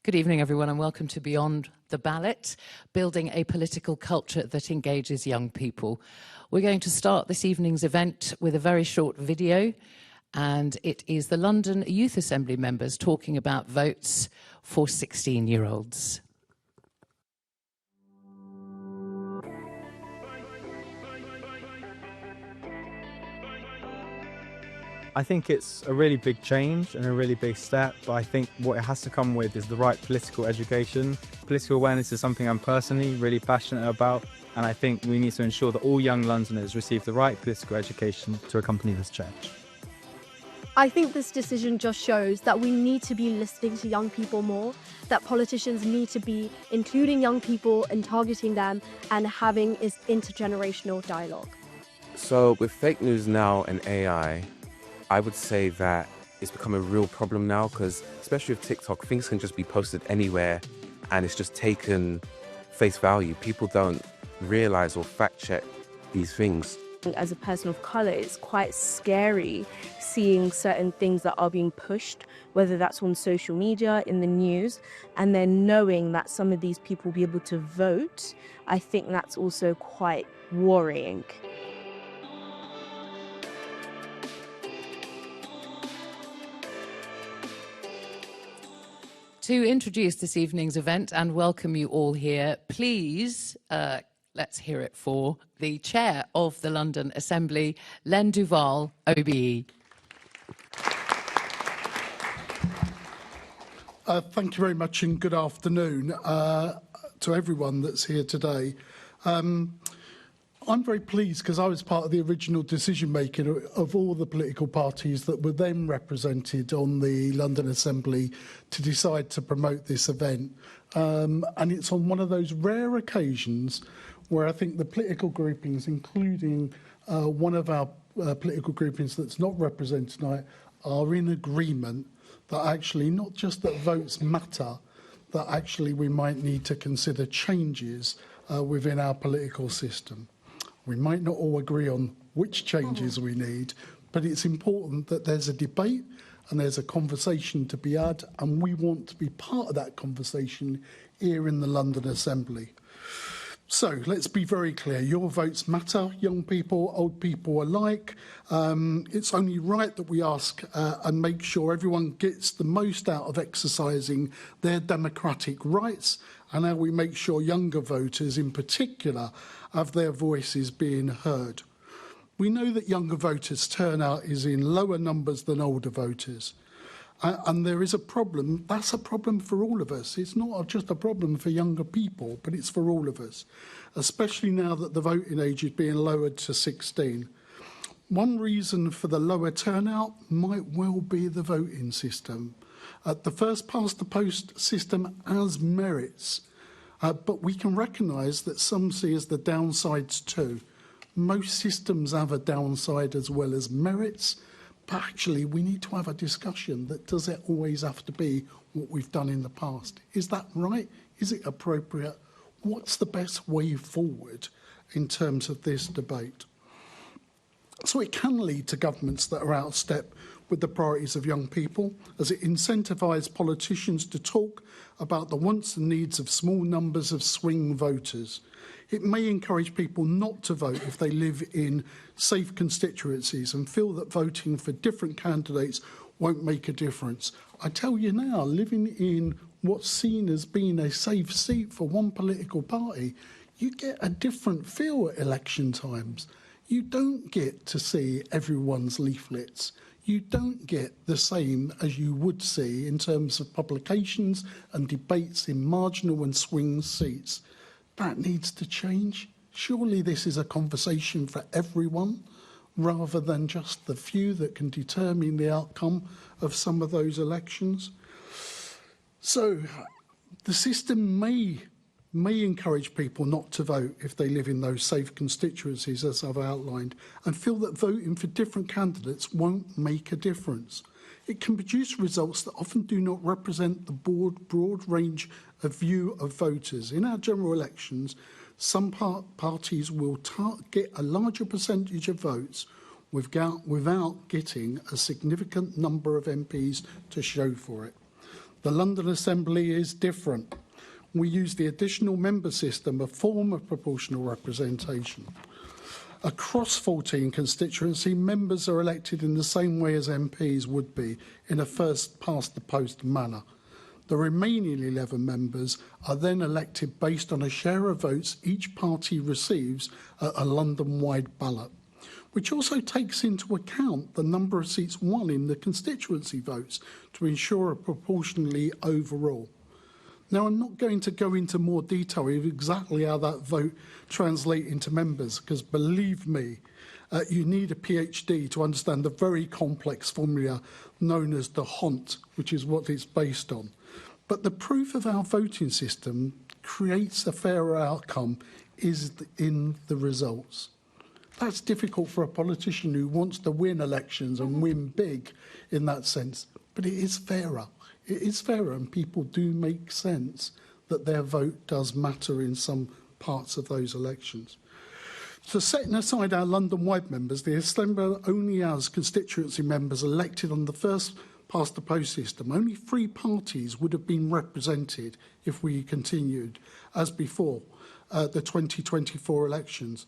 Good evening, everyone, and welcome to Beyond the Ballot, building a political culture that engages young people. We're going to start this evening's event with a very short video, and it is the London Youth Assembly members talking about votes for 16-year-olds. I think it's a really big change and a really big step, but I think what it has to come with is the right political education. Political awareness is something I'm personally really passionate about, and I think we need to ensure that all young Londoners receive the right political education to accompany this change. I think this decision just shows that we need to be listening to young people more, that politicians need to be including young people and targeting them and having this intergenerational dialogue. So with fake news now and AI, I would say that it's become a real problem now because, especially with TikTok, things can just be posted anywhere and it's just taken face value. People don't realize or fact check these things. As a person of colour, it's quite scary seeing certain things that are being pushed, whether that's on social media, in the news, and then knowing that some of these people will be able to vote. I think that's also quite worrying. To introduce this evening's event and welcome you all here, please, let's hear it for the Chair of the London Assembly, Len Duval, OBE. Thank you very much and good afternoon to everyone that's here today. I'm very pleased because I was part of the original decision-making of all the political parties that were then represented on the London Assembly to decide to promote this event. And it's on one of those rare occasions where I think the political groupings, including one of our political groupings that's not represented tonight, are in agreement that actually not just that votes matter, that actually we might need to consider changes within our political system. We might not all agree on which changes we need, but it's important that there's a debate and there's a conversation to be had, and we want to be part of that conversation here in the London Assembly. So let's be very clear. Your votes matter, young people, old people alike. It's only right that we ask and make sure everyone gets the most out of exercising their democratic rights, and how we make sure younger voters in particular have their voices being heard. We know that younger voters' turnout is in lower numbers than older voters. And there is a problem. That's a problem for all of us. It's not just a problem for younger people, but it's for all of us, especially now that the voting age is being lowered to 16. One reason for the lower turnout might well be the voting system. The first past the post system has merits, but we can recognise that some see as the downsides too. Most systems have a downside as well as merits, but actually we need to have a discussion that does it always have to be what we've done in the past? Is that right? Is it appropriate? What's the best way forward in terms of this debate? So it can lead to governments that are out of step with the priorities of young people, as it incentivises politicians to talk about the wants and needs of small numbers of swing voters. It may encourage people not to vote if they live in safe constituencies and feel that voting for different candidates won't make a difference. I tell you now, living in what's seen as being a safe seat for one political party, you get a different feel at election times. You don't get to see everyone's leaflets. You don't get the same as you would see in terms of publications and debates in marginal and swing seats. That needs to change. Surely this is a conversation for everyone, rather than just the few that can determine the outcome of some of those elections. So the system may encourage people not to vote if they live in those safe constituencies, as I've outlined, and feel that voting for different candidates won't make a difference. It can produce results that often do not represent the broad range of view of voters. In our general elections, some parties will get a larger percentage of votes without getting a significant number of MPs to show for it. The London Assembly is different. We use the additional member system, a form of proportional representation. Across 14 constituency, members are elected in the same way as MPs would be, in a first-past-the-post manner. The remaining 11 members are then elected based on a share of votes each party receives at a London-wide ballot, which also takes into account the number of seats won in the constituency votes to ensure a proportionally overall. Now, I'm not going to go into more detail of exactly how that vote translates into members, because believe me, you need a PhD to understand the very complex formula known as the HONT, which is what it's based on. But the proof of our voting system creates a fairer outcome is in the results. That's difficult for a politician who wants to win elections and win big in that sense, but it is fairer. It is fairer, and people do make sense that their vote does matter in some parts of those elections. So setting aside our London-wide members, the Assembly only has constituency members elected on the first-past-the-post system. Only 3 parties would have been represented if we continued as before the 2024 elections.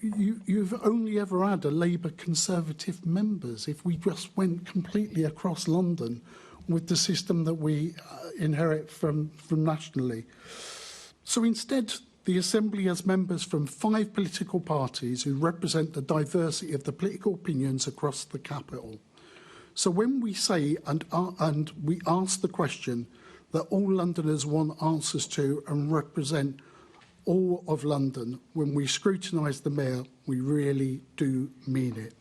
You've only ever had a Labour Conservative members if we just went completely across London with the system that we inherit from nationally. So instead, the Assembly has members from 5 political parties who represent the diversity of the political opinions across the capital. So when we say and we ask the question that all Londoners want answers to and represent all of London, when we scrutinise the Mayor, we really do mean it.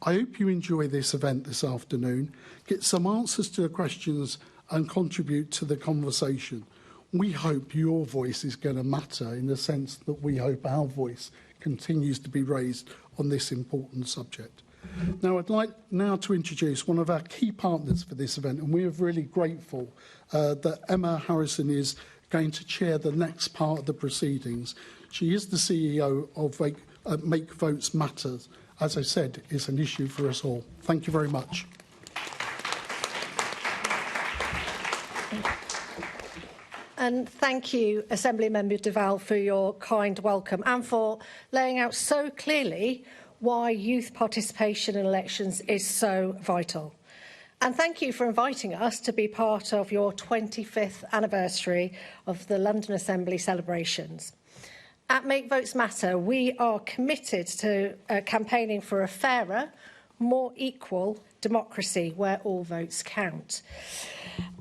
I hope you enjoy this event this afternoon, get some answers to the questions and contribute to the conversation. We hope your voice is going to matter in the sense that we hope our voice continues to be raised on this important subject. Now, I'd like now to introduce one of our key partners for this event, and we are really grateful that Emma Harrison is going to chair the next part of the proceedings. She is the CEO of Make Votes Matter. As I said, it's an issue for us all. Thank you very much. And thank you, Assembly Member Deval, for your kind welcome and for laying out so clearly why youth participation in elections is so vital. And thank you for inviting us to be part of your 25th anniversary of the London Assembly celebrations. At Make Votes Matter, we are committed to campaigning for a fairer, more equal democracy where all votes count.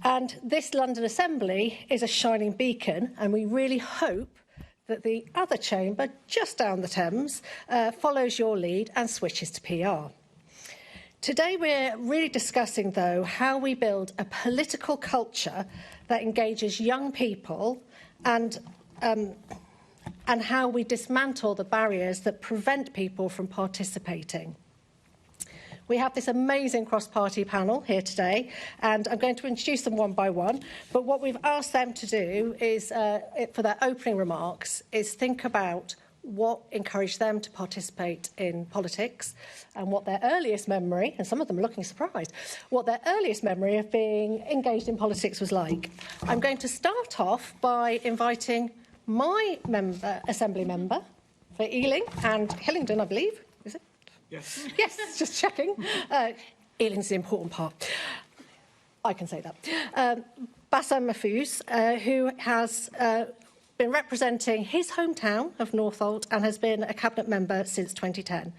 And this London Assembly is a shining beacon, and we really hope that the other chamber, just down the Thames, follows your lead and switches to PR. Today we're really discussing, though, how we build a political culture that engages young people and how we dismantle the barriers that prevent people from participating. We have this amazing cross-party panel here today, and I'm going to introduce them one by one. But what we've asked them to do is, for their opening remarks, is think about what encouraged them to participate in politics and what their earliest memory, and some of them are looking surprised, what their earliest memory of being engaged in politics was like. I'm going to start off by inviting my Assembly member for Ealing and Hillingdon, I believe. Is it? Yes. Yes, just checking. Ealing's the important part. I can say that. Bassam Mahfouz, who has been representing his hometown of Northolt and has been a cabinet member since 2010.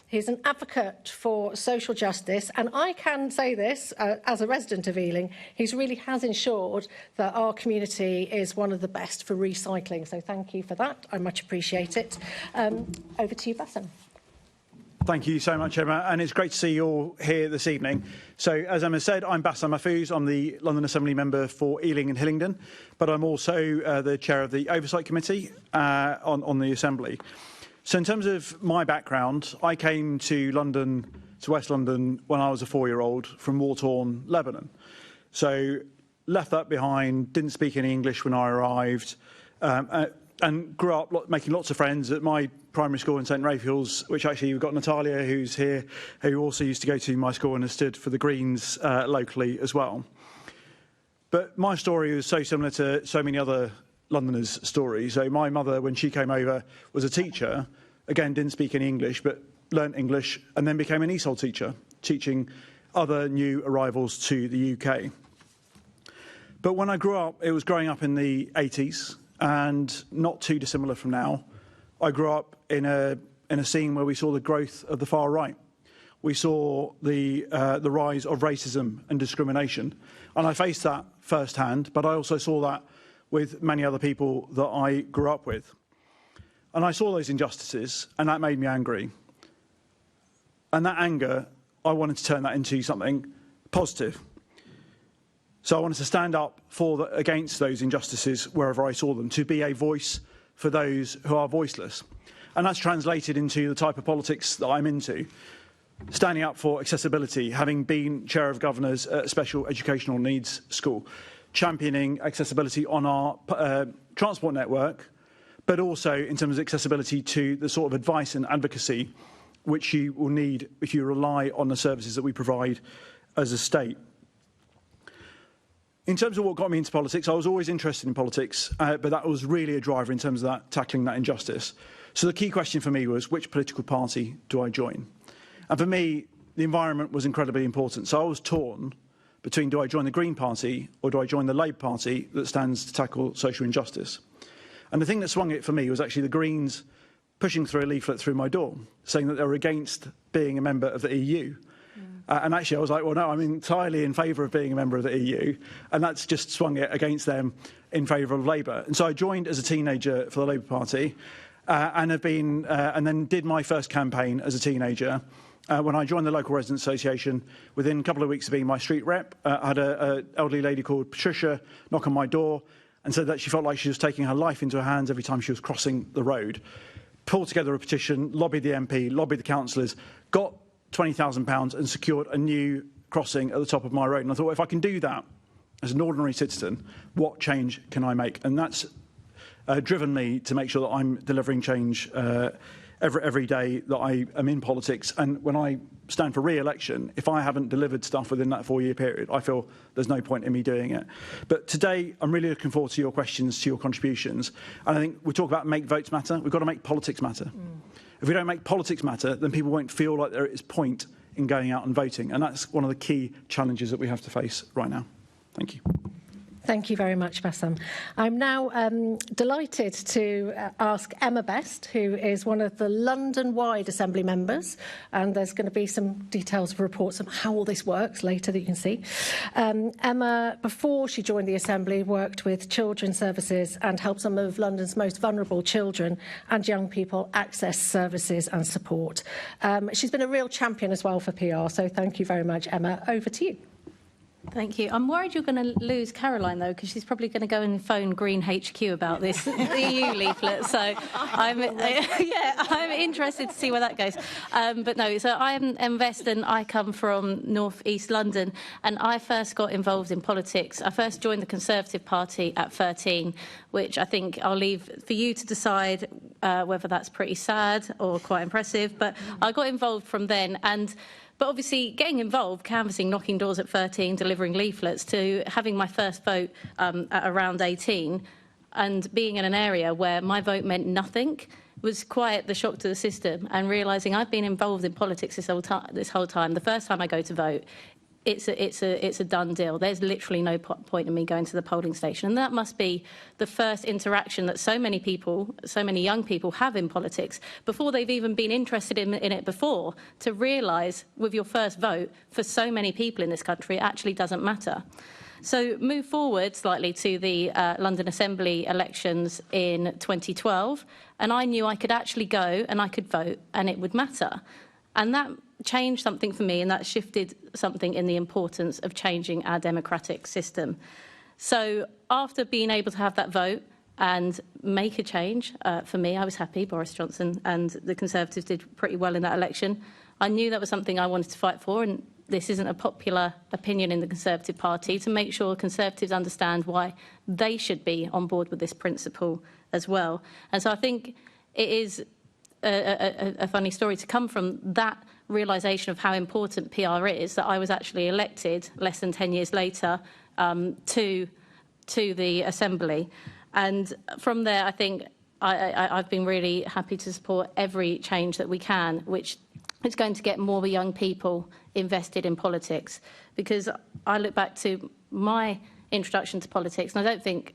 He's an advocate for social justice, and I can say this as a resident of Ealing, he really has ensured that our community is one of the best for recycling. So thank you for that. I much appreciate it. Over to you, Bassam. Thank you so much, Emma, and it's great to see you all here this evening. So, as Emma said, I'm Bassam Mahfouz. I'm the London Assembly member for Ealing and Hillingdon, but I'm also the chair of the Oversight Committee on the Assembly. So, in terms of my background, I came to London, to West London, when I was a 4-year-old from war-torn Lebanon. So, left that behind, didn't speak any English when I arrived, and grew up making lots of friends at my primary school in St Raphael's, which actually we've got Natalia, who's here, who also used to go to my school and has stood for the Greens locally as well. But my story was so similar to so many other Londoners' stories. So my mother, when she came over, was a teacher. Again, didn't speak any English, but learnt English and then became an ESOL teacher, teaching other new arrivals to the UK. But when I grew up, it was growing up in the 80s and not too dissimilar from now. I grew up in a scene where we saw the growth of the far right. We saw the rise of racism and discrimination. And I faced that firsthand, but I also saw that with many other people that I grew up with. And I saw those injustices, and that made me angry. And that anger, I wanted to turn that into something positive. So I wanted to stand up against those injustices wherever I saw them, to be a voice for those who are voiceless. And that's translated into the type of politics that I'm into. Standing up for accessibility, having been chair of governors at a special educational needs school, championing accessibility on our transport network, but also in terms of accessibility to the sort of advice and advocacy which you will need if you rely on the services that we provide as a state. In terms of what got me into politics, I was always interested in politics, but that was really a driver in terms of tackling that injustice. So the key question for me was, which political party do I join? And for me, the environment was incredibly important. So I was torn between, do I join the Green Party or do I join the Labour Party that stands to tackle social injustice? And the thing that swung it for me was actually the Greens pushing through a leaflet through my door, saying that they were against being a member of the EU. And actually, I was like, well, no, I'm entirely in favour of being a member of the EU. And that's just swung it against them in favour of Labour. And so I joined as a teenager for the Labour Party and then did my first campaign as a teenager. When I joined the local residents association, within a couple of weeks of being my street rep, I had an elderly lady called Patricia knock on my door and said that she felt like she was taking her life into her hands every time she was crossing the road. Pulled together a petition, lobbied the MP, lobbied the councillors, got £20,000 and secured a new crossing at the top of my road. And I thought, well, if I can do that as an ordinary citizen, what change can I make? And that's driven me to make sure that I'm delivering change every day that I am in politics. And when I stand for re-election, if I haven't delivered stuff within that 4-year period, I feel there's no point in me doing it. But today, I'm really looking forward to your questions, to your contributions. And I think we talk about make votes matter. We've got to make politics matter. If we don't make politics matter, then people won't feel like there is point in going out and voting. And that's one of the key challenges that we have to face right now. Thank you. Thank you very much, Bassam. I'm now delighted to ask Emma Best, who is one of the London-wide Assembly members, and there's going to be some details of reports on how all this works later that you can see. Emma, before she joined the Assembly, worked with Children's Services and helped some of London's most vulnerable children and young people access services and support. She's been a real champion as well for PR, so thank you very much, Emma. Over to you. Thank you. I'm worried you're going to lose Caroline, though, because she's probably going to go and phone Green HQ about this EU leaflet. So I'm interested to see where that goes. But no, so I'm Vest and I come from North East London, and I first got involved in politics. I first joined the Conservative Party at 13, which I think I'll leave for you to decide whether that's pretty sad or quite impressive. But I got involved from then, but obviously, getting involved, canvassing, knocking doors at 13, delivering leaflets, to having my first vote at around 18, and being in an area where my vote meant nothing was quite the shock to the system. And realising I've been involved in politics this whole time. The first time I go to vote, it's a done deal. There's literally no point in me going to the polling station. And that must be the first interaction that so many people, so many young people have in politics before they've even been interested in it before, to realise with your first vote, for so many people in this country, it actually doesn't matter. So move forward slightly to the London Assembly elections in 2012, and I knew I could actually go and I could vote and it would matter. And that changed something for me, and that shifted something in the importance of changing our democratic system. So after being able to have that vote and make a change, for me, I was happy. Boris Johnson and the Conservatives did pretty well in that election. I knew that was something I wanted to fight for, and this isn't a popular opinion in the Conservative Party, to make sure Conservatives understand why they should be on board with this principle as well. And so I think it is a funny story to come from that realisation of how important PR is, that I was actually elected less than 10 years later to the Assembly. And from there, I think I've been really happy to support every change that we can, which is going to get more young people invested in politics. Because I look back to my introduction to politics, and I don't think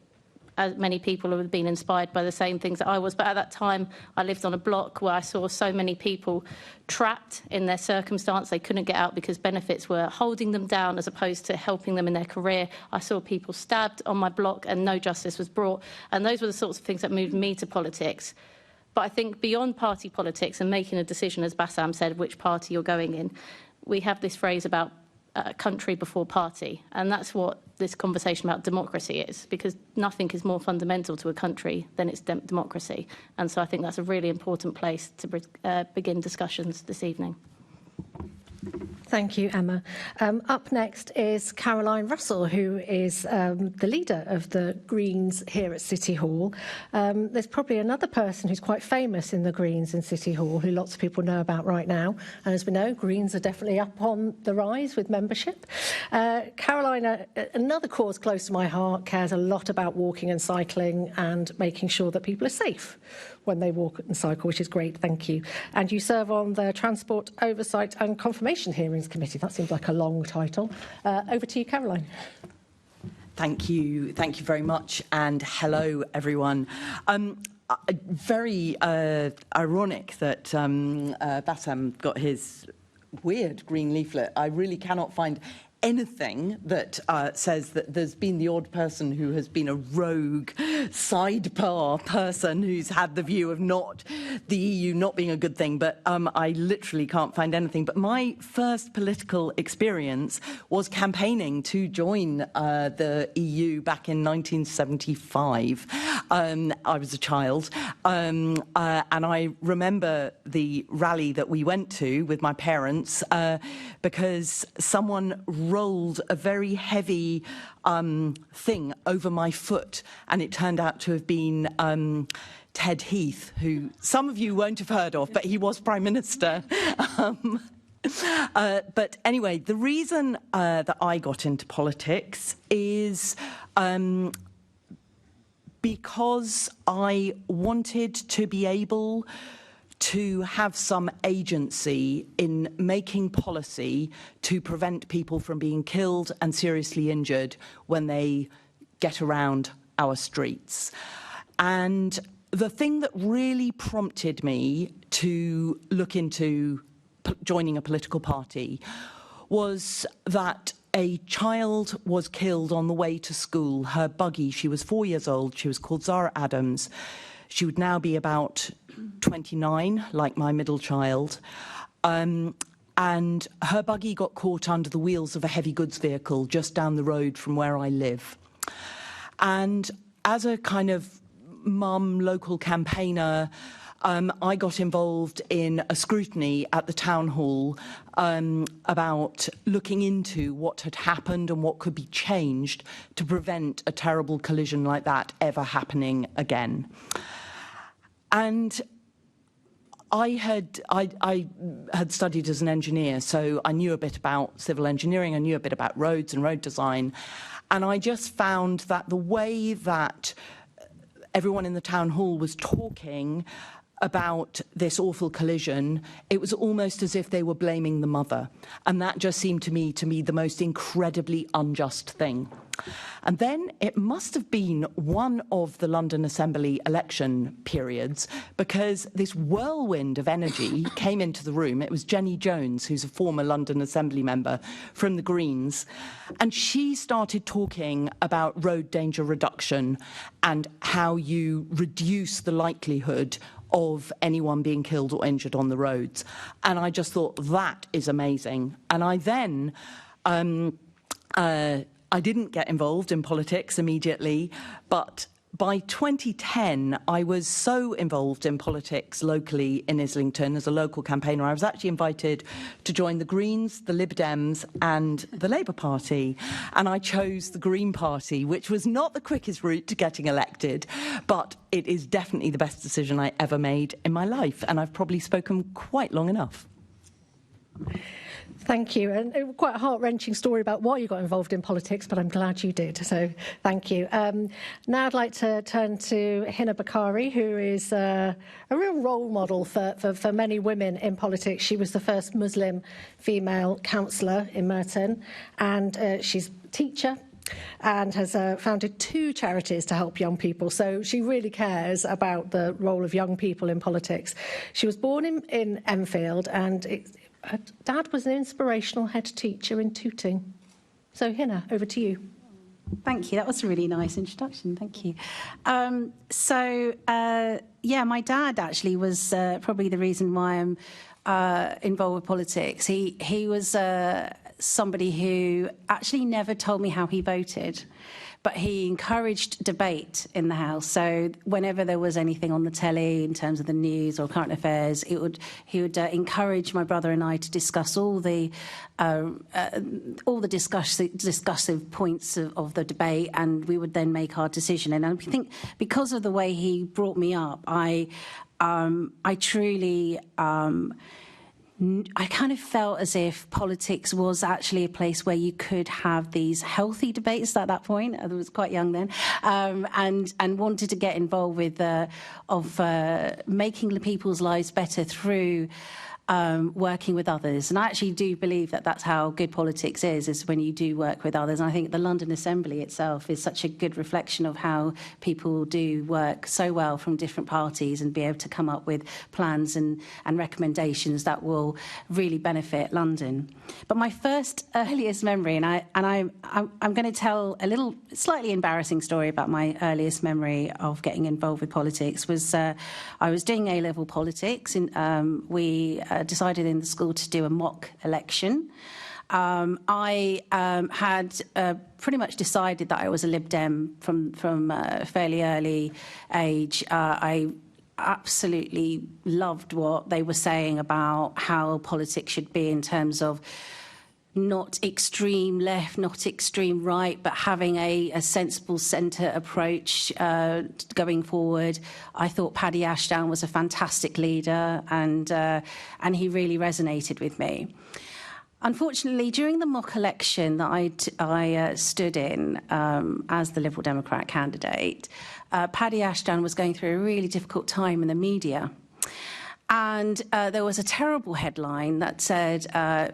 as many people have been inspired by the same things that I was. But at that time, I lived on a block where I saw so many people trapped in their circumstance. They couldn't get out because benefits were holding them down as opposed to helping them in their career. I saw people stabbed on my block and no justice was brought. And those were the sorts of things that moved me to politics. But I think beyond party politics and making a decision, as Bassam said, which party you're going in, we have this phrase about country before party. And that's what this conversation about democracy is, because nothing is more fundamental to a country than its democracy. And so I think that's a really important place to begin discussions this evening. Thank you, Emma. Up next is Caroline Russell, who is the leader of the Greens here at City Hall. There's probably another person who's quite famous in the Greens in City Hall, who lots of people know about right now. And as we know, Greens are definitely up on the rise with membership. Caroline, another cause close to my heart, cares a lot about walking and cycling and making sure that people are safe when they walk and cycle, which is great, thank you. And you serve on the Transport Oversight and Confirmation Hearings Committee. That seems like a long title. Over to you, Caroline. Thank you very much, and hello, everyone. Very ironic that Bassam got his weird green leaflet. I really cannot find anything that says that there's been the odd person who has been a rogue sidebar person who's had the view of not the EU not being a good thing, but I literally can't find anything. But my first political experience was campaigning to join the EU back in 1975. I was a child, and I remember the rally that we went to with my parents because someone rolled a very heavy thing over my foot, and it turned out to have been Ted Heath, who some of you won't have heard of, but he was Prime Minister. But anyway, the reason that I got into politics is because I wanted to be able to have some agency in making policy to prevent people from being killed and seriously injured when they get around our streets. And the thing that really prompted me to look into joining a political party was that a child was killed on the way to school. Her buggy, she was 4 years old, she was called Zara Adams. She would now be about 29, like my middle child. And her buggy got caught under the wheels of a heavy goods vehicle just down the road from where I live. And as a kind of mum, local campaigner, I got involved in a scrutiny at the town hall about looking into what had happened and what could be changed to prevent a terrible collision like that ever happening again. And I had studied as an engineer, so I knew a bit about civil engineering, I knew a bit about roads and road design, and I just found that the way that everyone in the town hall was talking about this awful collision, it was almost as if they were blaming the mother. And that just seemed to me the most incredibly unjust thing. And then it must have been one of the London Assembly election periods, because this whirlwind of energy came into the room. It was Jenny Jones, who's a former London Assembly member from the Greens, and she started talking about road danger reduction and how you reduce the likelihood of anyone being killed or injured on the roads. And I just thought, that is amazing. And I then, I didn't get involved in politics immediately, but by 2010, I was so involved in politics locally in Islington as a local campaigner. I was actually invited to join the Greens, the Lib Dems and the Labour Party. And I chose the Green Party, which was not the quickest route to getting elected, but it is definitely the best decision I ever made in my life. And I've probably spoken quite long enough. Thank you. And it was quite a heart-wrenching story about why you got involved in politics, but I'm glad you did. So thank you. Now I'd like to turn to Hina Bakari, who is a real role model for many women in politics. She was the first Muslim female councillor in Merton, and she's a teacher and has founded 2 charities to help young people. So she really cares about the role of young people in politics. She was born in Enfield, and her dad was an inspirational head teacher in Tooting. So, Hina, over to you. Thank you. That was a really nice introduction. Thank you. Yeah, my dad actually was probably the reason why I'm involved with politics. He was somebody who actually never told me how he voted, but he encouraged debate in the House. So whenever there was anything on the telly in terms of the news or current affairs, he would encourage my brother and I to discuss all the discussive points of the debate, and we would then make our decision. And I think because of the way he brought me up, I truly. I kind of felt as if politics was actually a place where you could have these healthy debates at that point. I was quite young then, and wanted to get involved with making people's lives better through working with others. And I actually do believe that that's how good politics is when you do work with others. And I think the London Assembly itself is such a good reflection of how people do work so well from different parties and be able to come up with plans and recommendations that will really benefit London. But my first earliest memory, and I'm going to tell a little slightly embarrassing story about my earliest memory of getting involved with politics, was I was doing A-level politics, and we decided in the school to do a mock election. I had pretty much decided that I was a Lib Dem from a fairly early age. I absolutely loved what they were saying about how politics should be in terms of not extreme left, not extreme right, but having a sensible centre approach going forward. I thought Paddy Ashdown was a fantastic leader, and he really resonated with me. Unfortunately, during the mock election that I stood in as the Liberal Democrat candidate, Paddy Ashdown was going through a really difficult time in the media. And there was a terrible headline that said,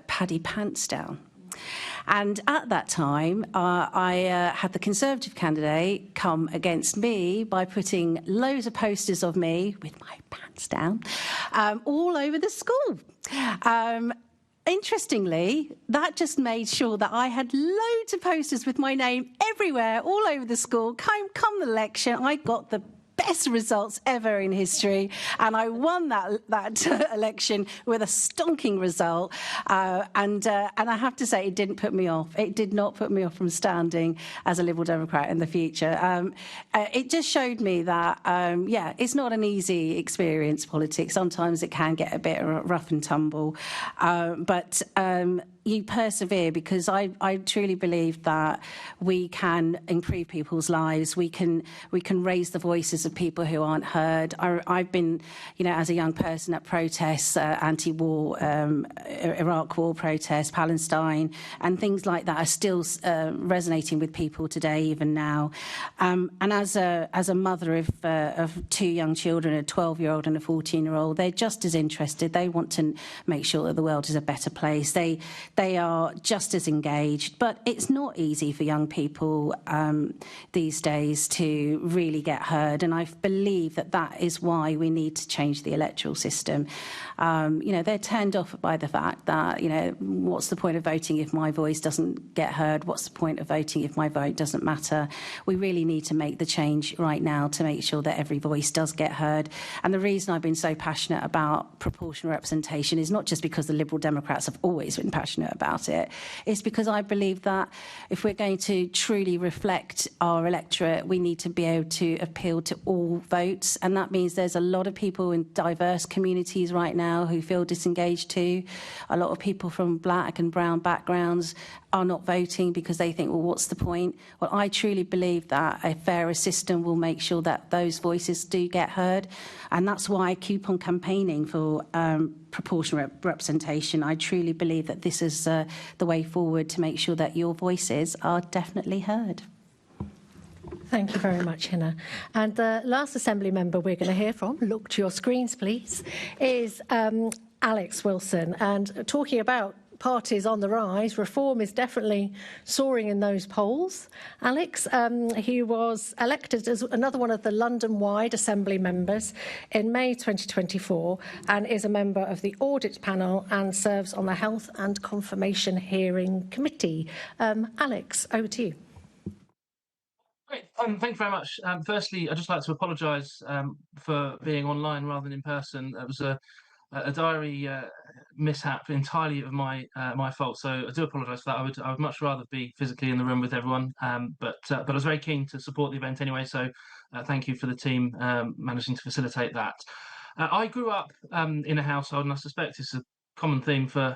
Paddy Pants Down. And at that time, I had the Conservative candidate come against me by putting loads of posters of me with my pants down all over the school. Interestingly, that just made sure that I had loads of posters with my name everywhere, all over the school. Come the election, I got the best results ever in history, and I won that election with a stonking result. And I have to say, it didn't put me off. It did not put me off from standing as a Liberal Democrat in the future. It just showed me that, it's not an easy experience, politics. Sometimes it can get a bit rough and tumble, but you persevere, because I truly believe that we can improve people's lives. We can raise the voices of people who aren't heard. I've been, as a young person at protests, anti-war, Iraq war protests, Palestine, and things like that are still resonating with people today, even now. And as a mother of 2 young children, a 12-year-old and a 14-year-old, they're just as interested. They want to make sure that the world is a better place. They are just as engaged, but it's not easy for young people these days to really get heard. And I believe that is why we need to change the electoral system. They're turned off by the fact that, what's the point of voting if my voice doesn't get heard? What's the point of voting if my vote doesn't matter? We really need to make the change right now to make sure that every voice does get heard. And the reason I've been so passionate about proportional representation is not just because the Liberal Democrats have always been passionate about it. It's because I believe that if we're going to truly reflect our electorate, we need to be able to appeal to all votes. And that means there's a lot of people in diverse communities right now who feel disengaged too. A lot of people from black and brown backgrounds are not voting because they think, well, what's the point? Well, I truly believe that a fairer system will make sure that those voices do get heard. And that's why I keep on campaigning for proportional representation. I truly believe that this is the way forward to make sure that your voices are definitely heard. Thank you very much, Hina. And the last Assembly member we're going to hear from, look to your screens, please, is Alex Wilson. And talking about parties on the rise, Reform is definitely soaring in those polls. Alex, he was elected as another one of the London-wide Assembly members in May 2024 and is a member of the Audit Panel and serves on the Health and Confirmation Hearing Committee. Alex, over to you. Great. Thank you very much. Firstly, I'd just like to apologise for being online rather than in person. It was a diary mishap entirely of my fault, so I do apologise for that. I would much rather be physically in the room with everyone, but I was very keen to support the event anyway. So thank you for the team managing to facilitate that. I grew up in a household, and I suspect it's a common theme for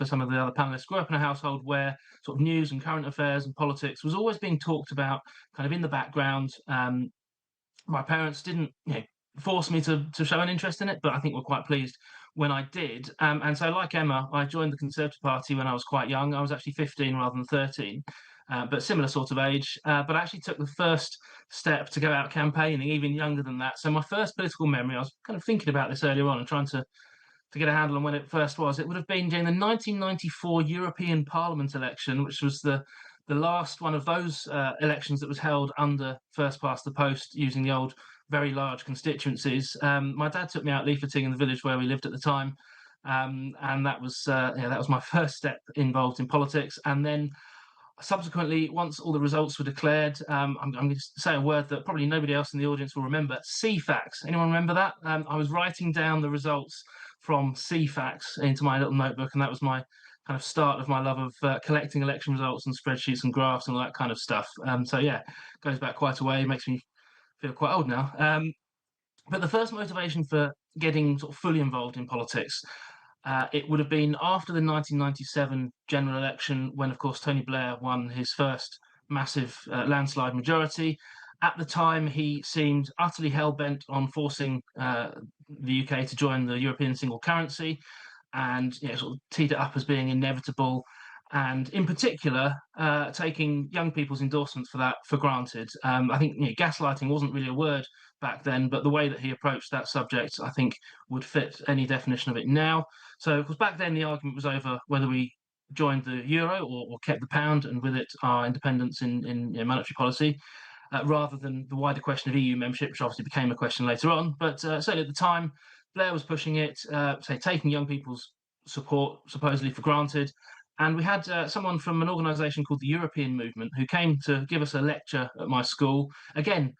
some of the other panelists. Grew up in a household where sort of news and current affairs and politics was always being talked about, kind of in the background. My parents didn't, force me to show an interest in it, but I think were quite pleased when I did. And so, like Emma, I joined the Conservative Party when I was quite young. I was actually 15 rather than 13. But similar sort of age, but I actually took the first step to go out campaigning even younger than that. So my first political memory, I was kind of thinking about this earlier on and trying to get a handle on when it first was. It would have been during the 1994 European Parliament election, which was the last one of those elections that was held under first past the post using the old very large constituencies. My dad took me out leafleting in the village where we lived at the time, and that was my first step involved in politics. And then subsequently, once all the results were declared, I'm going to say a word that probably nobody else in the audience will remember: CFAX. Anyone remember that? I was writing down the results from CFAX into my little notebook, and that was my kind of start of my love of collecting election results and spreadsheets and graphs and all that kind of stuff. So yeah, goes back quite a way. Makes me feel quite old now. But the first motivation for getting sort of fully involved in politics, it would have been after the 1997 general election, when, of course, Tony Blair won his first massive landslide majority. At the time, he seemed utterly hell-bent on forcing the UK to join the European single currency, and sort of teed it up as being inevitable, and in particular, taking young people's endorsements for that for granted. I think gaslighting wasn't really a word back then, but the way that he approached that subject, I think, would fit any definition of it now. So, of course, back then the argument was over whether we joined the euro or kept the pound, and with it our independence in monetary policy, rather than the wider question of EU membership, which obviously became a question later on. But certainly at the time, Blair was pushing it, taking young people's support supposedly for granted. And we had someone from an organisation called the European Movement who came to give us a lecture at my school, again,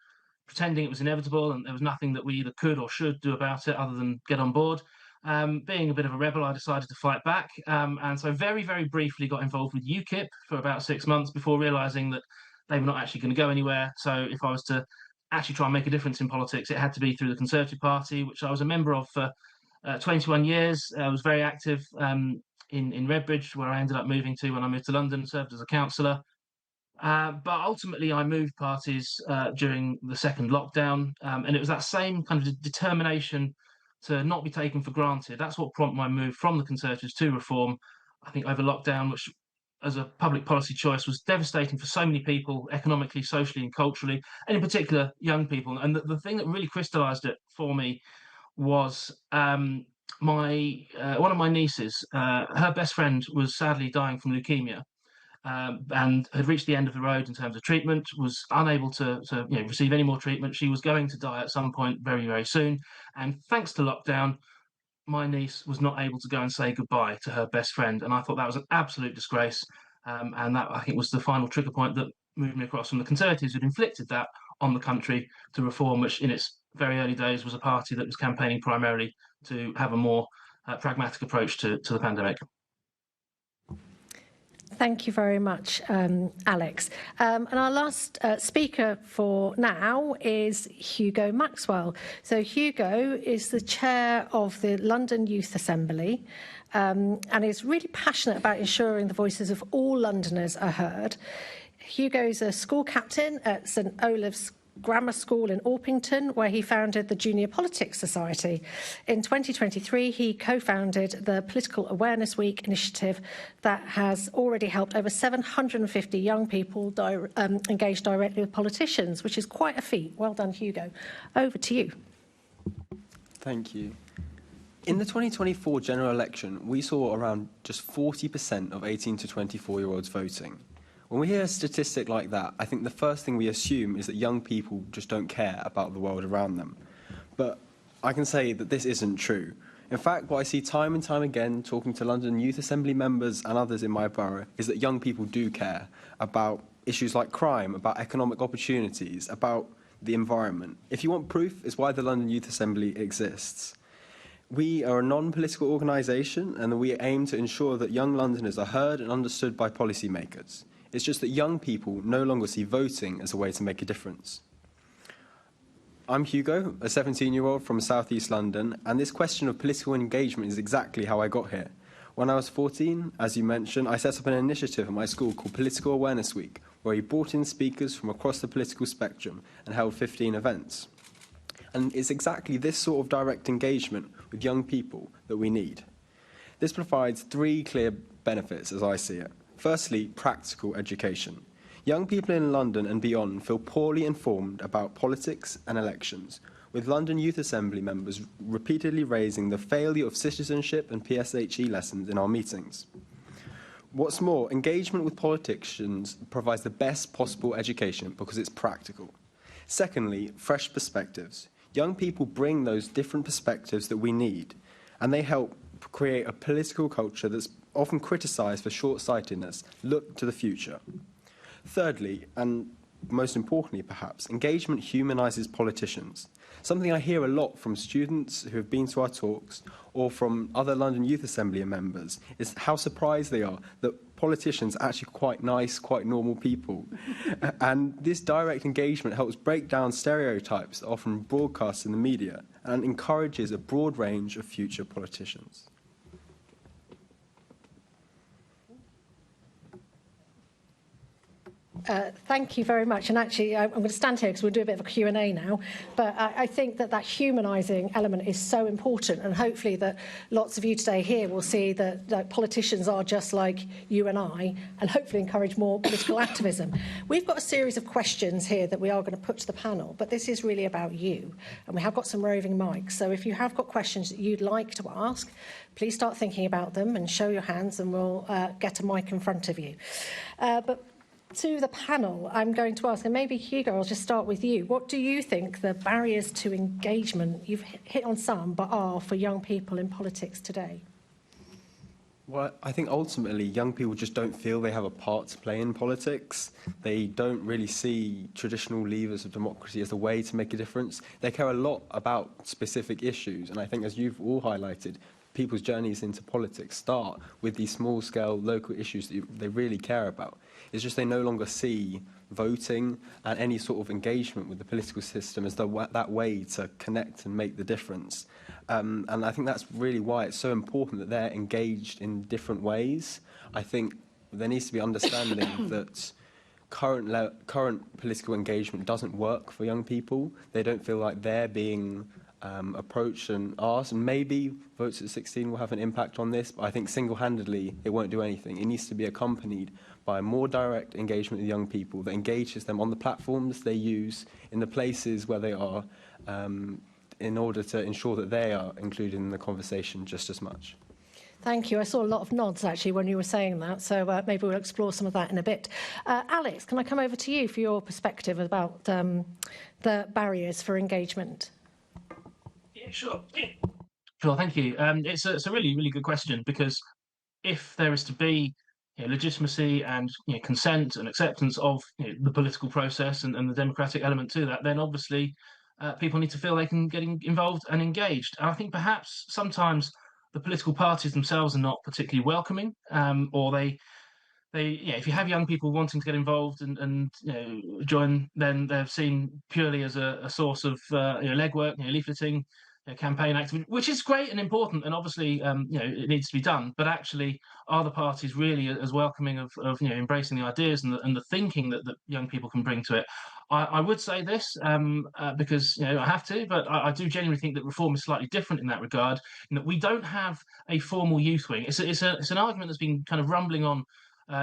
pretending it was inevitable and there was nothing that we either could or should do about it other than get on board. Being a bit of a rebel, I decided to fight back. And so very, very briefly got involved with UKIP for about 6 months before realising that they were not actually going to go anywhere. So if I was to actually try and make a difference in politics, it had to be through the Conservative Party, which I was a member of for 21 years. I was very active in Redbridge, where I ended up moving to when I moved to London, served as a councillor. But ultimately, I moved parties during the second lockdown, and it was that same kind of determination to not be taken for granted. That's what prompted my move from the Conservatives to Reform, I think, over lockdown, which as a public policy choice was devastating for so many people, economically, socially and culturally, and in particular, young people. And the thing that really crystallised it for me was one of my nieces, her best friend was sadly dying from leukemia, and had reached the end of the road in terms of treatment, was unable to receive any more treatment. She was going to die at some point very, very soon. And thanks to lockdown, my niece was not able to go and say goodbye to her best friend. And I thought that was an absolute disgrace. And that, I think, was the final trigger point that moved me across from the Conservatives, who'd inflicted that on the country, to Reform, which in its very early days was a party that was campaigning primarily to have a more pragmatic approach to the pandemic. Thank you very much, Alex. And our last speaker for now is Hugo Maxwell. So Hugo is the chair of the London Youth Assembly, and is really passionate about ensuring the voices of all Londoners are heard. Hugo is a school captain at St Olave's Grammar School in Orpington, where he founded the Junior Politics Society. In 2023, he co-founded the Political Awareness Week initiative that has already helped over 750 young people engage directly with politicians, which is quite a feat. Well done, Hugo. Over to you. Thank you. In the 2024 general election, we saw around just 40% of 18 to 24-year-olds voting. When we hear a statistic like that, I think the first thing we assume is that young people just don't care about the world around them. But I can say that this isn't true. In fact, what I see time and time again talking to London Youth Assembly members and others in my borough is that young people do care about issues like crime, about economic opportunities, about the environment. If you want proof, it's why the London Youth Assembly exists. We are a non-political organisation, and we aim to ensure that young Londoners are heard and understood by policymakers. It's just that young people no longer see voting as a way to make a difference. I'm Hugo, a 17-year-old from South East London, and this question of political engagement is exactly how I got here. When I was 14, as you mentioned, I set up an initiative at my school called Political Awareness Week, where we brought in speakers from across the political spectrum and held 15 events. And it's exactly this sort of direct engagement with young people that we need. This provides three clear benefits, as I see it. Firstly, practical education. Young people in London and beyond feel poorly informed about politics and elections, with London Youth Assembly members repeatedly raising the failure of citizenship and PSHE lessons in our meetings. What's more, engagement with politicians provides the best possible education because it's practical. Secondly, fresh perspectives. Young people bring those different perspectives that we need, and they help create a political culture that's often criticised for short-sightedness. Look to the future. Thirdly, and most importantly perhaps, engagement humanises politicians. Something I hear a lot from students who have been to our talks or from other London Youth Assembly members is how surprised they are that politicians are actually quite nice, quite normal people. And this direct engagement helps break down stereotypes that are often broadcast in the media and encourages a broad range of future politicians. Thank you very much. And actually, I'm going to stand here because we'll do a bit of a Q&A now. But I think that humanising element is so important. And hopefully that lots of you today here will see that politicians are just like you and I, and hopefully encourage more political activism. We've got a series of questions here that we are going to put to the panel, but this is really about you. And we have got some roving mics. So if you have got questions that you'd like to ask, please start thinking about them and show your hands, and we'll get a mic in front of you. But to the panel, I'm going to ask, and maybe Hugo, I'll just start with you. What do you think the barriers to engagement, you've hit on some, but are for young people in politics today? Well, I think ultimately young people just don't feel they have a part to play in politics. They don't really see traditional levers of democracy as a way to make a difference. They care a lot about specific issues, and I think, as you've all highlighted, people's journeys into politics start with these small-scale local issues that they really care about. It's just they no longer see voting and any sort of engagement with the political system as that way to connect and make the difference. And I think that's really why it's so important that they're engaged in different ways. I think there needs to be understanding that current political engagement doesn't work for young people. They don't feel like they're being approached and asked, and maybe votes at 16 will have an impact on this, but I think single-handedly it won't do anything. It needs to be accompanied by more direct engagement with young people that engages them on the platforms they use, in the places where they are, in order to ensure that they are included in the conversation just as much. Thank you. I saw a lot of nods, actually, when you were saying that, so maybe we'll explore some of that in a bit. Alex, can I come over to you for your perspective about the barriers for engagement? Yeah, sure. Sure, thank you. It's a really, really good question, because if there is to be legitimacy and consent and acceptance of the political process and the democratic element to that, then obviously people need to feel they can get involved and engaged. And I think perhaps sometimes the political parties themselves are not particularly welcoming, or if you have young people wanting to get involved and join, then they're seen purely as a source of legwork, leafleting, campaign activity, which is great and important, and obviously, it needs to be done. But actually, are the parties really as welcoming of embracing the ideas and the thinking that young people can bring to it? I would say this because I have to, but I do genuinely think that reform is slightly different in that regard. In that we don't have a formal youth wing. It's an argument that's been kind of rumbling on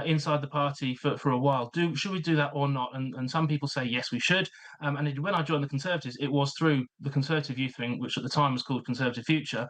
inside the party for a while. Should we do that or not? And some people say yes, we should. And when I joined the Conservatives, it was through the Conservative Youth Wing, which at the time was called Conservative Future.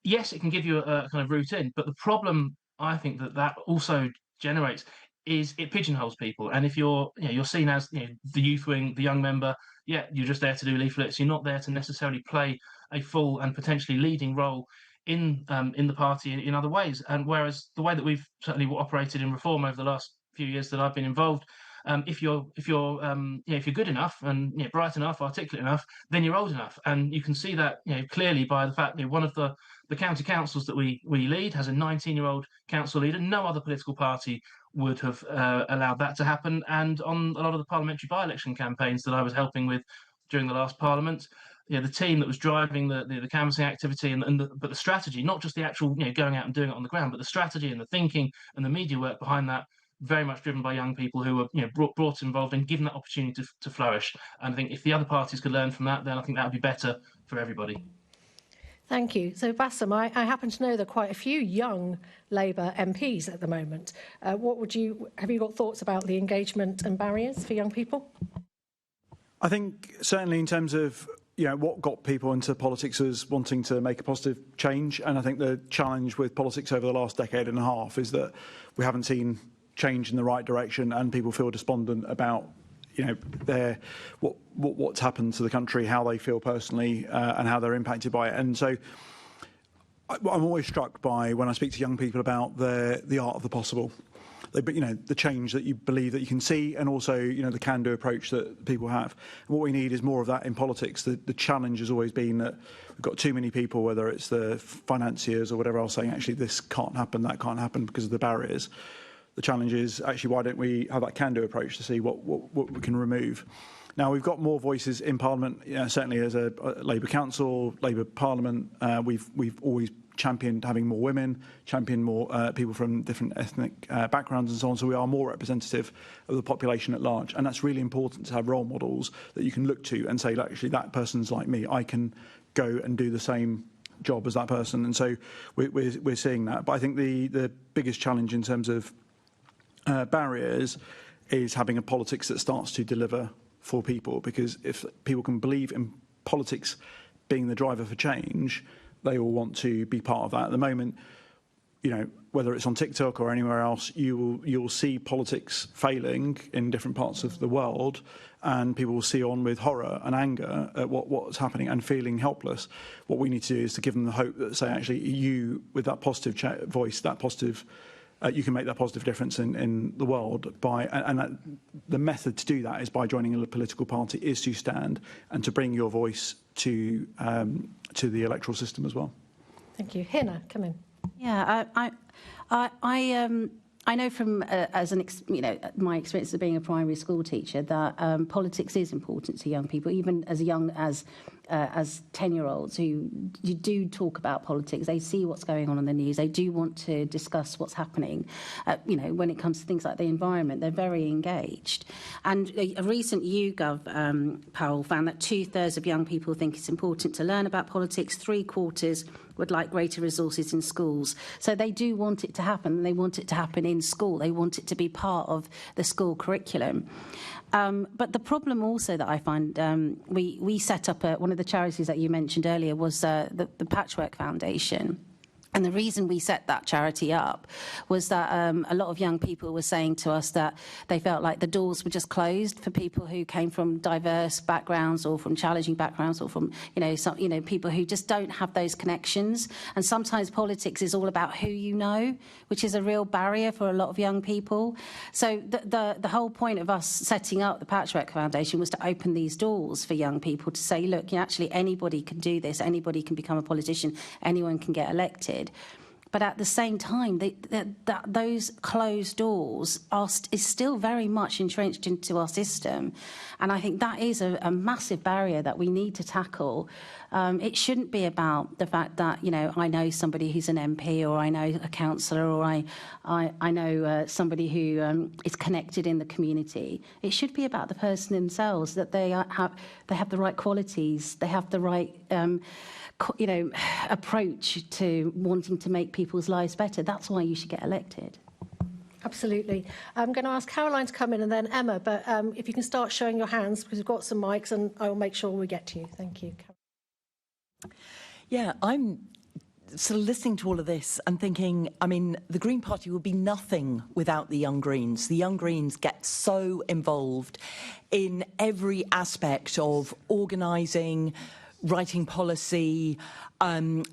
Yes, it can give you a kind of route in, but the problem I think that also generates is it pigeonholes people. And if you're seen as the youth wing, the young member, you're just there to do leaflets. You're not there to necessarily play a full and potentially leading role in the party in other ways. And whereas the way that we've certainly operated in reform over the last few years that I've been involved, if you're good enough and bright enough, articulate enough, then you're old enough. And you can see that clearly by the fact that one of the county councils that we lead has a 19-year-old council leader. No other political party would have allowed that to happen. And on a lot of the parliamentary by-election campaigns that I was helping with during the last parliament, the team that was driving the canvassing activity but the strategy, not just the actual going out and doing it on the ground, but the strategy and the thinking and the media work behind that, very much driven by young people who were brought involved and given that opportunity to flourish. And I think if the other parties could learn from that, then I think that would be better for everybody. Thank you. So, Bassam, I happen to know there are quite a few young Labour MPs at the moment. Have you got thoughts about the engagement and barriers for young people? I think certainly in terms of what got people into politics was wanting to make a positive change. And I think the challenge with politics over the last decade and a half is that we haven't seen change in the right direction, and people feel despondent about what's happened to the country, how they feel personally, and how they're impacted by it. And so I'm always struck by when I speak to young people about the art of the possible. The change that you believe that you can see, and also the can-do approach that people have. And what we need is more of that in politics. The challenge has always been that we've got too many people, whether it's the financiers or whatever else, saying actually this can't happen, that can't happen because of the barriers. The challenge is actually why don't we have that can-do approach to see what we can remove. Now, we've got more voices in Parliament, certainly as a Labour Council, Labour Parliament. We've always championed having more women, championed more people from different ethnic backgrounds and so on, so we are more representative of the population at large. And that's really important to have role models that you can look to and say, actually, that person's like me. I can go and do the same job as that person. And so we're seeing that. But I think the biggest challenge in terms of barriers is having a politics that starts to deliver for people, because if people can believe in politics being the driver for change, they all want to be part of that. At the moment, whether it's on TikTok or anywhere else, you'll see politics failing in different parts of the world, and people will see on with horror and anger at what's happening and feeling helpless. What we need to do is to give them the hope that say, actually, you with that positive voice, that positive. You can make that positive difference in the world the method to do that is by joining a political party, is to stand and to bring your voice to the electoral system as well. Thank you. Hina, come in. Yeah, I know from my experience of being a primary school teacher that politics is important to young people, even as young as 10-year-olds who you do talk about politics. They see what's going on in the news. They do want to discuss what's happening. When it comes to things like the environment, they're very engaged. And a recent YouGov poll found that 2/3 of young people think it's important to learn about politics. 3/4 would like greater resources in schools. So they do want it to happen, and they want it to happen in school. They want it to be part of the school curriculum. But the problem also that I find, we set up one of the charities that you mentioned earlier was the Patchwork Foundation. And the reason we set that charity up was that a lot of young people were saying to us that they felt like the doors were just closed for people who came from diverse backgrounds or from challenging backgrounds or from, people who just don't have those connections. And sometimes politics is all about who you know, which is a real barrier for a lot of young people. So the whole point of us setting up the Patchwork Foundation was to open these doors for young people to say, look, actually anybody can do this, anybody can become a politician, anyone can get elected. But at the same time, those closed doors is still very much entrenched into our system. And I think that is a massive barrier that we need to tackle. It shouldn't be about the fact that, you know, I know somebody who's an MP, or I know a councillor, or I know somebody who is connected in the community. It should be about the person themselves, that they have the right qualities, they have the right approach to wanting to make people's lives better. That's why you should get elected. Absolutely. I'm going to ask Caroline to come in and then Emma, but if you can start showing your hands, because we've got some mics, and I will make sure we get to you. Thank you. Yeah, I'm sort of listening to all of this and thinking, I mean, the Green Party would be nothing without the Young Greens. The Young Greens get so involved in every aspect of organising, writing policy, and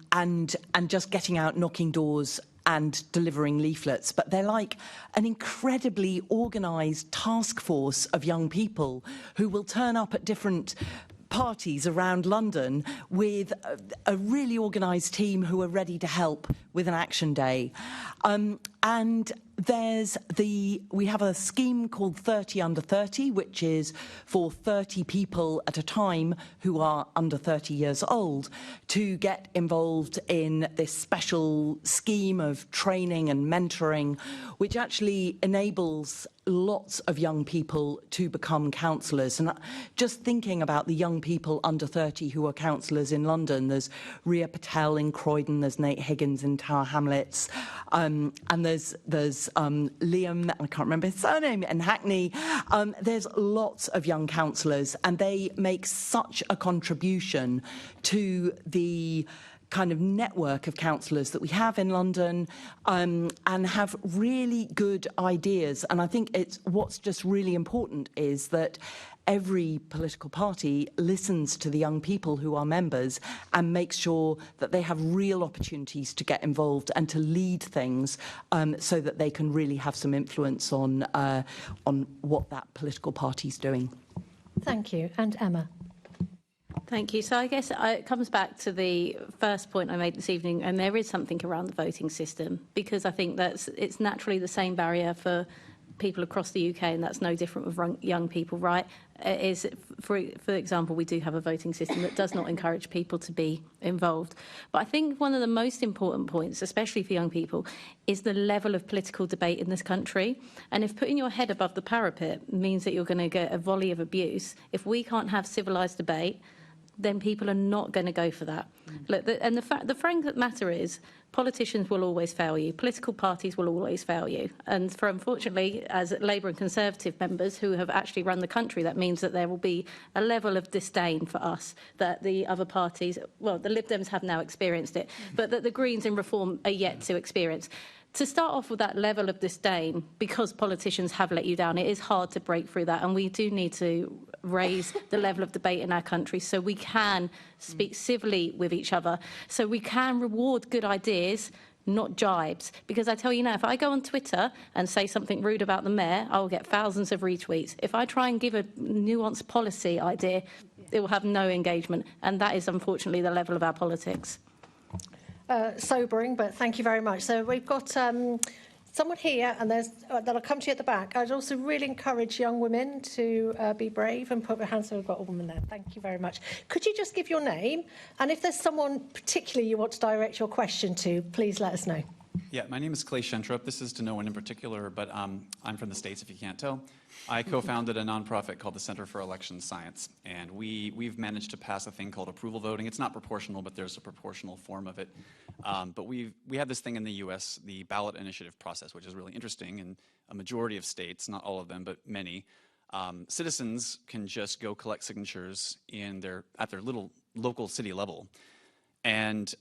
just getting out, knocking doors and delivering leaflets. But they're like an incredibly organised task force of young people who will turn up at different parties around London with a really organised team who are ready to help with an action day. And we have a scheme called 30 Under 30, which is for 30 people at a time who are under 30 years old to get involved in this special scheme of training and mentoring, which actually enables lots of young people to become councillors. And just thinking about the young people under 30 who are councillors in London, there's Ria Patel in Croydon, there's Nate Higgins in Tower Hamlets, and there's Liam, I can't remember his surname, in Hackney. There's lots of young councillors, and they make such a contribution to the kind of network of councillors that we have in London, and have really good ideas. And I think what's just really important is that every political party listens to the young people who are members and makes sure that they have real opportunities to get involved and to lead things, so that they can really have some influence on what that political party's doing. Thank you. And Emma. Thank you. So I guess it comes back to the first point I made this evening, and there is something around the voting system, because I think it's naturally the same barrier for people across the UK, and that's no different with young people, right? For example, we do have a voting system that does not encourage people to be involved. But I think one of the most important points, especially for young people, is the level of political debate in this country. And if putting your head above the parapet means that you're going to get a volley of abuse, if we can't have civilised debate, then people are not going to go for that. Look, the fact of the matter is, politicians will always fail you. Political parties will always fail you. And unfortunately, as Labour and Conservative members who have actually run the country, that means that there will be a level of disdain for us that the other parties, well, the Lib Dems have now experienced it, but that the Greens in Reform are yet to experience. To start off with that level of disdain, because politicians have let you down, it is hard to break through that, and we do need to raise the level of debate in our country so we can speak civilly with each other, so we can reward good ideas, not jibes. Because I tell you now, if I go on Twitter and say something rude about the mayor, I will get thousands of retweets. If I try and give a nuanced policy idea, it will have no engagement, and that is unfortunately the level of our politics. Sobering, but thank you very much. So we've got someone here, and that'll come to you at the back. I'd also really encourage young women to be brave and put their hands. So we've got a woman there. Thank you very much. Could you just give your name, and if there's someone particularly you want to direct your question to, please let us know. Yeah, my name is Clay Shentrup. This is to no one in particular, but I'm from the States, if you can't tell. I co-founded a nonprofit called the Center for Election Science, and we've managed to pass a thing called approval voting. It's not proportional, but there's a proportional form of it. But we have this thing in the U.S., the ballot initiative process, which is really interesting. In a majority of states, not all of them, but many, citizens can just go collect signatures at their little local city level. And,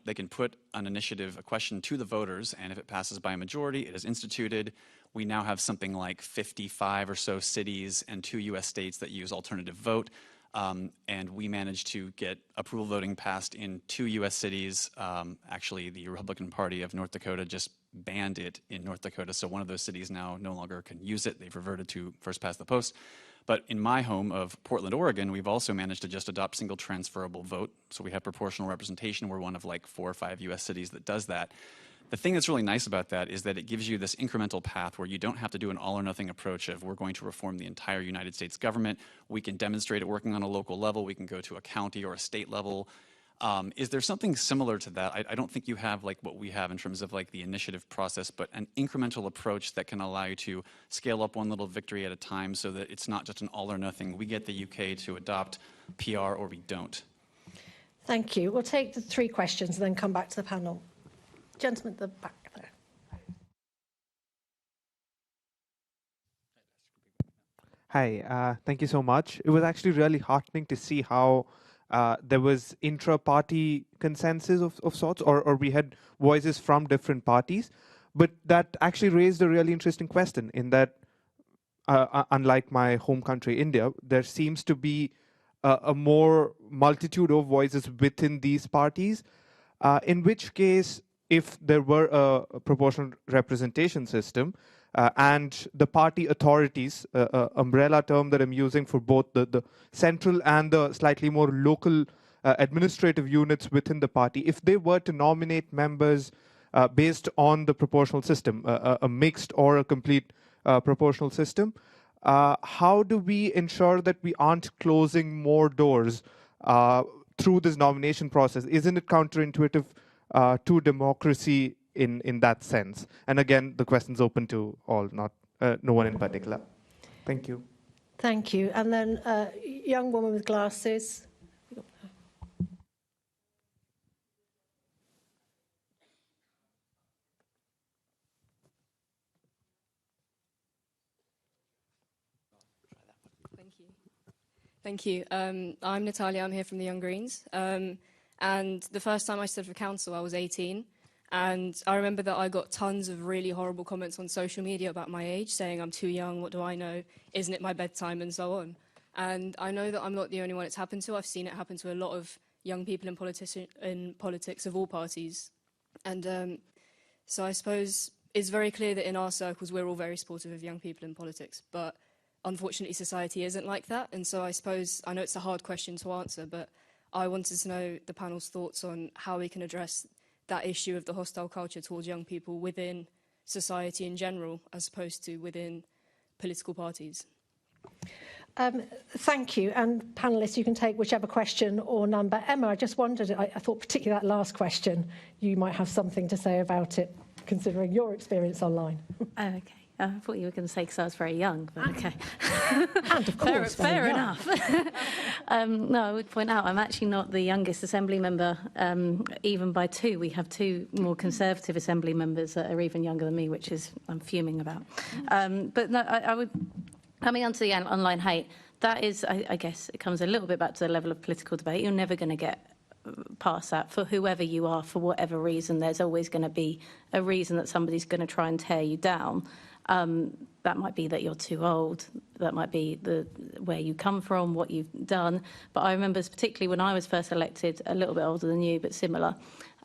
they can put an initiative, a question to the voters, and if it passes by a majority, it is instituted. We now have something like 55 or so cities and 2 U.S. states that use alternative vote. And we managed to get approval voting passed in 2 U.S. cities. Actually, the Republican Party of North Dakota just banned it in North Dakota, so one of those cities now no longer can use it. They've reverted to first past the post. But in my home of Portland, Oregon, we've also managed to just adopt single transferable vote. So we have proportional representation. We're one of like 4 or 5 U.S. cities that does that. The thing that's really nice about that is that it gives you this incremental path where you don't have to do an all or nothing approach of we're going to reform the entire United States government. We can demonstrate it working on a local level. We can go to a county or a state level. Is there something similar to that? I don't think you have like what we have in terms of like the initiative process, but an incremental approach that can allow you to scale up one little victory at a time so that it's not just an all or nothing. We get the UK to adopt PR or we don't. Thank you. We'll take the 3 questions and then come back to the panel. Gentleman at the back there. Hi, thank you so much. It was actually really heartening to see how there was intra-party consensus of sorts, or we had voices from different parties. But that actually raised a really interesting question in that, unlike my home country, India, there seems to be a more multitude of voices within these parties, in which case, if there were a proportional representation system, and the party authorities, umbrella term that I'm using for both the central and the slightly more local administrative units within the party, if they were to nominate members based on the proportional system, a mixed or a complete proportional system, how do we ensure that we aren't closing more doors through this nomination process? Isn't it counterintuitive to democracy in that sense? And again, the question's open to all, not no one in particular. Thank you. Thank you. And then young woman with glasses. Thank you. I'm Natalia. I'm here from the Young Greens. And the first time I stood for council, I was 18. And I remember that I got tons of really horrible comments on social media about my age, saying I'm too young, what do I know, isn't it my bedtime, and so on. And I know that I'm not the only one it's happened to. I've seen it happen to a lot of young people in politics of all parties. And so I suppose it's very clear that in our circles, we're all very supportive of young people in politics. But unfortunately, society isn't like that. And so I suppose, I know it's a hard question to answer, but I wanted to know the panel's thoughts on how we can address that issue of the hostile culture towards young people within society in general, as opposed to within political parties. Thank you. And panellists, you can take whichever question or number. Emma, I just wondered, I thought particularly that last question, you might have something to say about it, considering your experience online. Okay. I thought you were going to say because I was very young, but okay. And of course, fair enough. No, I would point out I'm actually not the youngest Assembly member, even by 2. We have 2 more Conservative Assembly members that are even younger than me, which is I'm fuming about. But no, I would, coming onto the online hate, that is, I guess, it comes a little bit back to the level of political debate. You're never going to get past that. For whoever you are, for whatever reason, there's always going to be a reason that somebody's going to try and tear you down. That might be that you're too old, that might be where you come from, what you've done. But I remember particularly when I was first elected, a little bit older than you, but similar,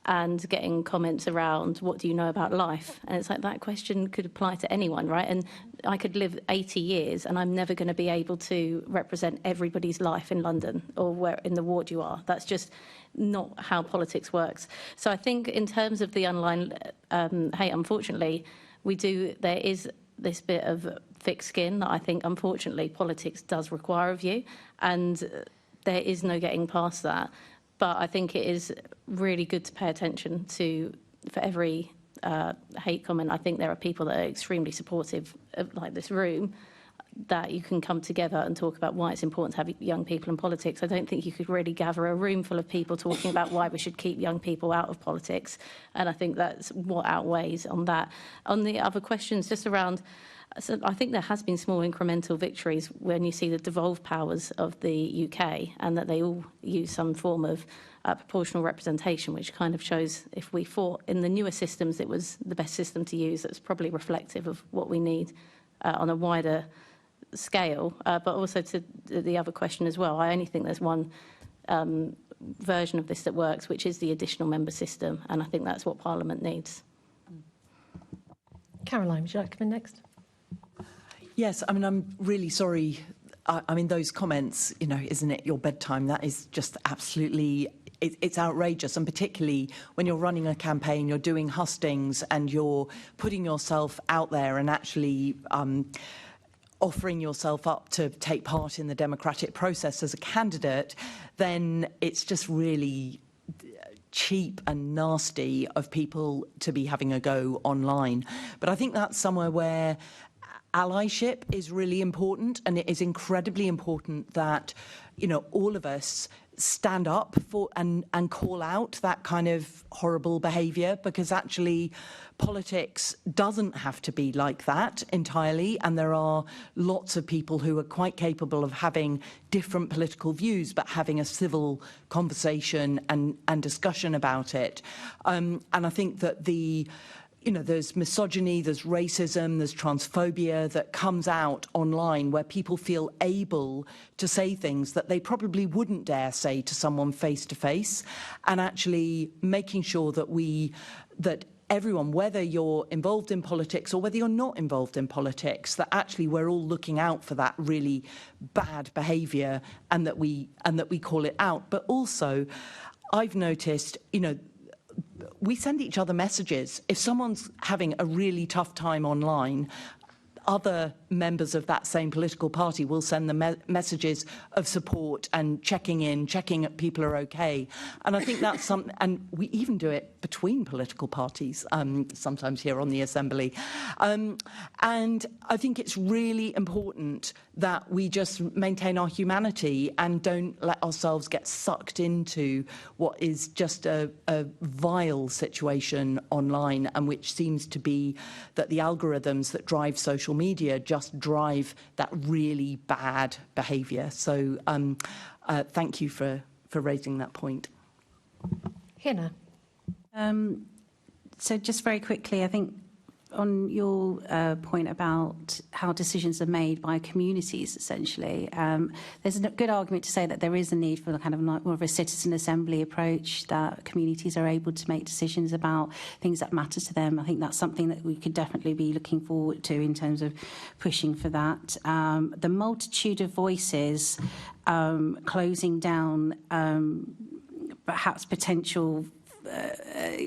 and getting comments around, what do you know about life? And it's like that question could apply to anyone, right? And I could live 80 years and I'm never going to be able to represent everybody's life in London or where in the ward you are. That's just not how politics works. So I think in terms of the online hate, unfortunately, there is this bit of thick skin that I think, unfortunately, politics does require of you, and there is no getting past that. But I think it is really good to pay attention to, for every hate comment, I think there are people that are extremely supportive of, like this room, that you can come together and talk about why it's important to have young people in politics. I don't think you could really gather a room full of people talking about why we should keep young people out of politics. And I think that's what outweighs on that. On the other questions, just around, so I think there has been small incremental victories when you see the devolved powers of the UK and that they all use some form of proportional representation, which kind of shows if we thought in the newer systems it was the best system to use, that's probably reflective of what we need on a wider scale, but also to the other question as well. I only think there's one version of this that works, which is the additional member system, and I think that's what Parliament needs. Caroline, would you like to come in next? Yes, I mean, I'm really sorry. I mean, those comments, you know, isn't it your bedtime? That is just absolutely it's outrageous, and particularly when you're running a campaign, you're doing hustings and you're putting yourself out there and actually offering yourself up to take part in the democratic process as a candidate, then it's just really cheap and nasty of people to be having a go online. But I think that's somewhere where allyship is really important, and it is incredibly important that, you know, all of us stand up for and call out that kind of horrible behaviour, because actually politics doesn't have to be like that entirely, and there are lots of people who are quite capable of having different political views but having a civil conversation and discussion about it. And I think that there's misogyny, there's racism, there's transphobia that comes out online where people feel able to say things that they probably wouldn't dare say to someone face to face, and actually making sure that everyone, whether you're involved in politics or whether you're not involved in politics, that actually we're all looking out for that really bad behaviour and that we call it out. But also, I've noticed, we send each other messages. If someone's having a really tough time online, other members of that same political party will send them messages of support and checking that people are okay. And I think that's something, and we even do it between political parties, sometimes here on the Assembly. And I think it's really important that we just maintain our humanity and don't let ourselves get sucked into what is just a vile situation online, and which seems to be that the algorithms that drive social media just drive that really bad behaviour. So thank you for raising that point. Hina. So just very quickly, I think on your point about how decisions are made by communities, essentially, there's a good argument to say that there is a need for kind of more of a citizen assembly approach, that communities are able to make decisions about things that matter to them. I think that's something that we could definitely be looking forward to in terms of pushing for that. The multitude of voices closing down perhaps potential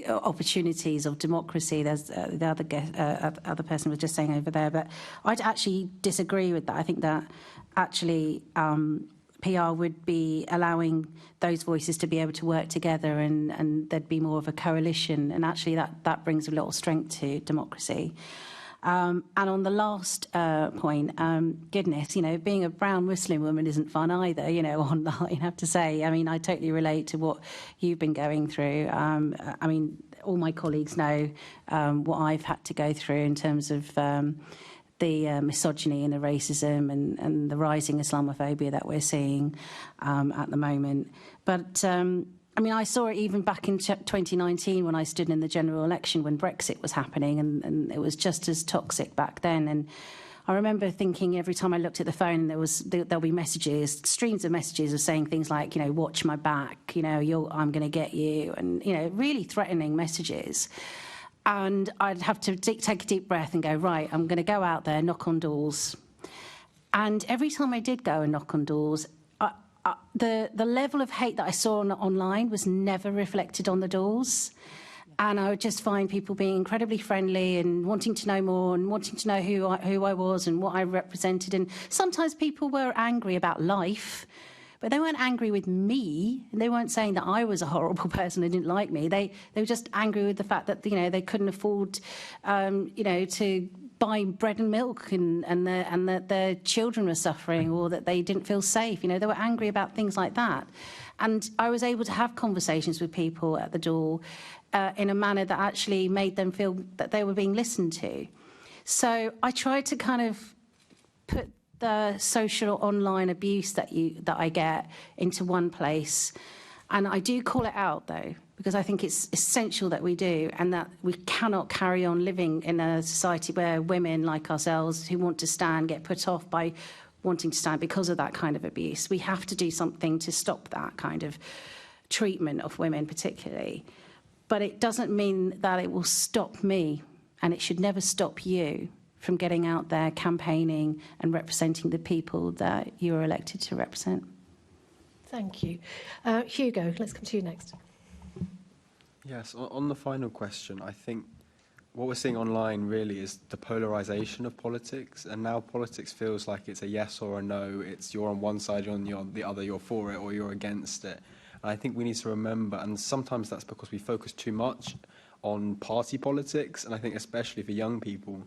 opportunities of democracy. There's the other person was just saying over there, but I'd actually disagree with that. I think that actually PR would be allowing those voices to be able to work together, and there'd be more of a coalition, and actually that brings a lot of strength to democracy. And on the last point, goodness, being a brown Muslim woman isn't fun either, online, I have to say. I mean, I totally relate to what you've been going through. I mean, all my colleagues know what I've had to go through in terms of the misogyny and the racism and the rising Islamophobia that we're seeing at the moment. But I mean, I saw it even back in 2019 when I stood in the general election when Brexit was happening, and it was just as toxic back then. And I remember thinking every time I looked at the phone, there'll be messages, streams of messages of saying things like, watch my back, I'm going to get you, and, really threatening messages. And I'd have to take a deep breath and go, right, I'm going to go out there, knock on doors. And every time I did go and knock on doors, the level of hate that I saw online was never reflected on the doors. And I would just find people being incredibly friendly and wanting to know more and wanting to know who I was and what I represented. And sometimes people were angry about life, but they weren't angry with me. They weren't saying that I was a horrible person and didn't like me. They were just angry with the fact that, they couldn't afford, to buy bread and milk, and that their children were suffering, or that they didn't feel safe. They were angry about things like that. And I was able to have conversations with people at the door in a manner that actually made them feel that they were being listened to. So I tried to kind of put the social online abuse that I get into one place. And I do call it out, though, because I think it's essential that we do, and that we cannot carry on living in a society where women like ourselves who want to stand get put off by wanting to stand because of that kind of abuse. We have to do something to stop that kind of treatment of women particularly. But it doesn't mean that it will stop me, and it should never stop you from getting out there, campaigning and representing the people that you are elected to represent. Thank you. Hugo, let's come to you next. Yes, on the final question, I think what we're seeing online really is the polarization of politics, and now politics feels like it's a yes or a no. It's you're on one side, you're on the other, you're for it or you're against it. And I think we need to remember, and sometimes that's because we focus too much on party politics, and I think especially for young people,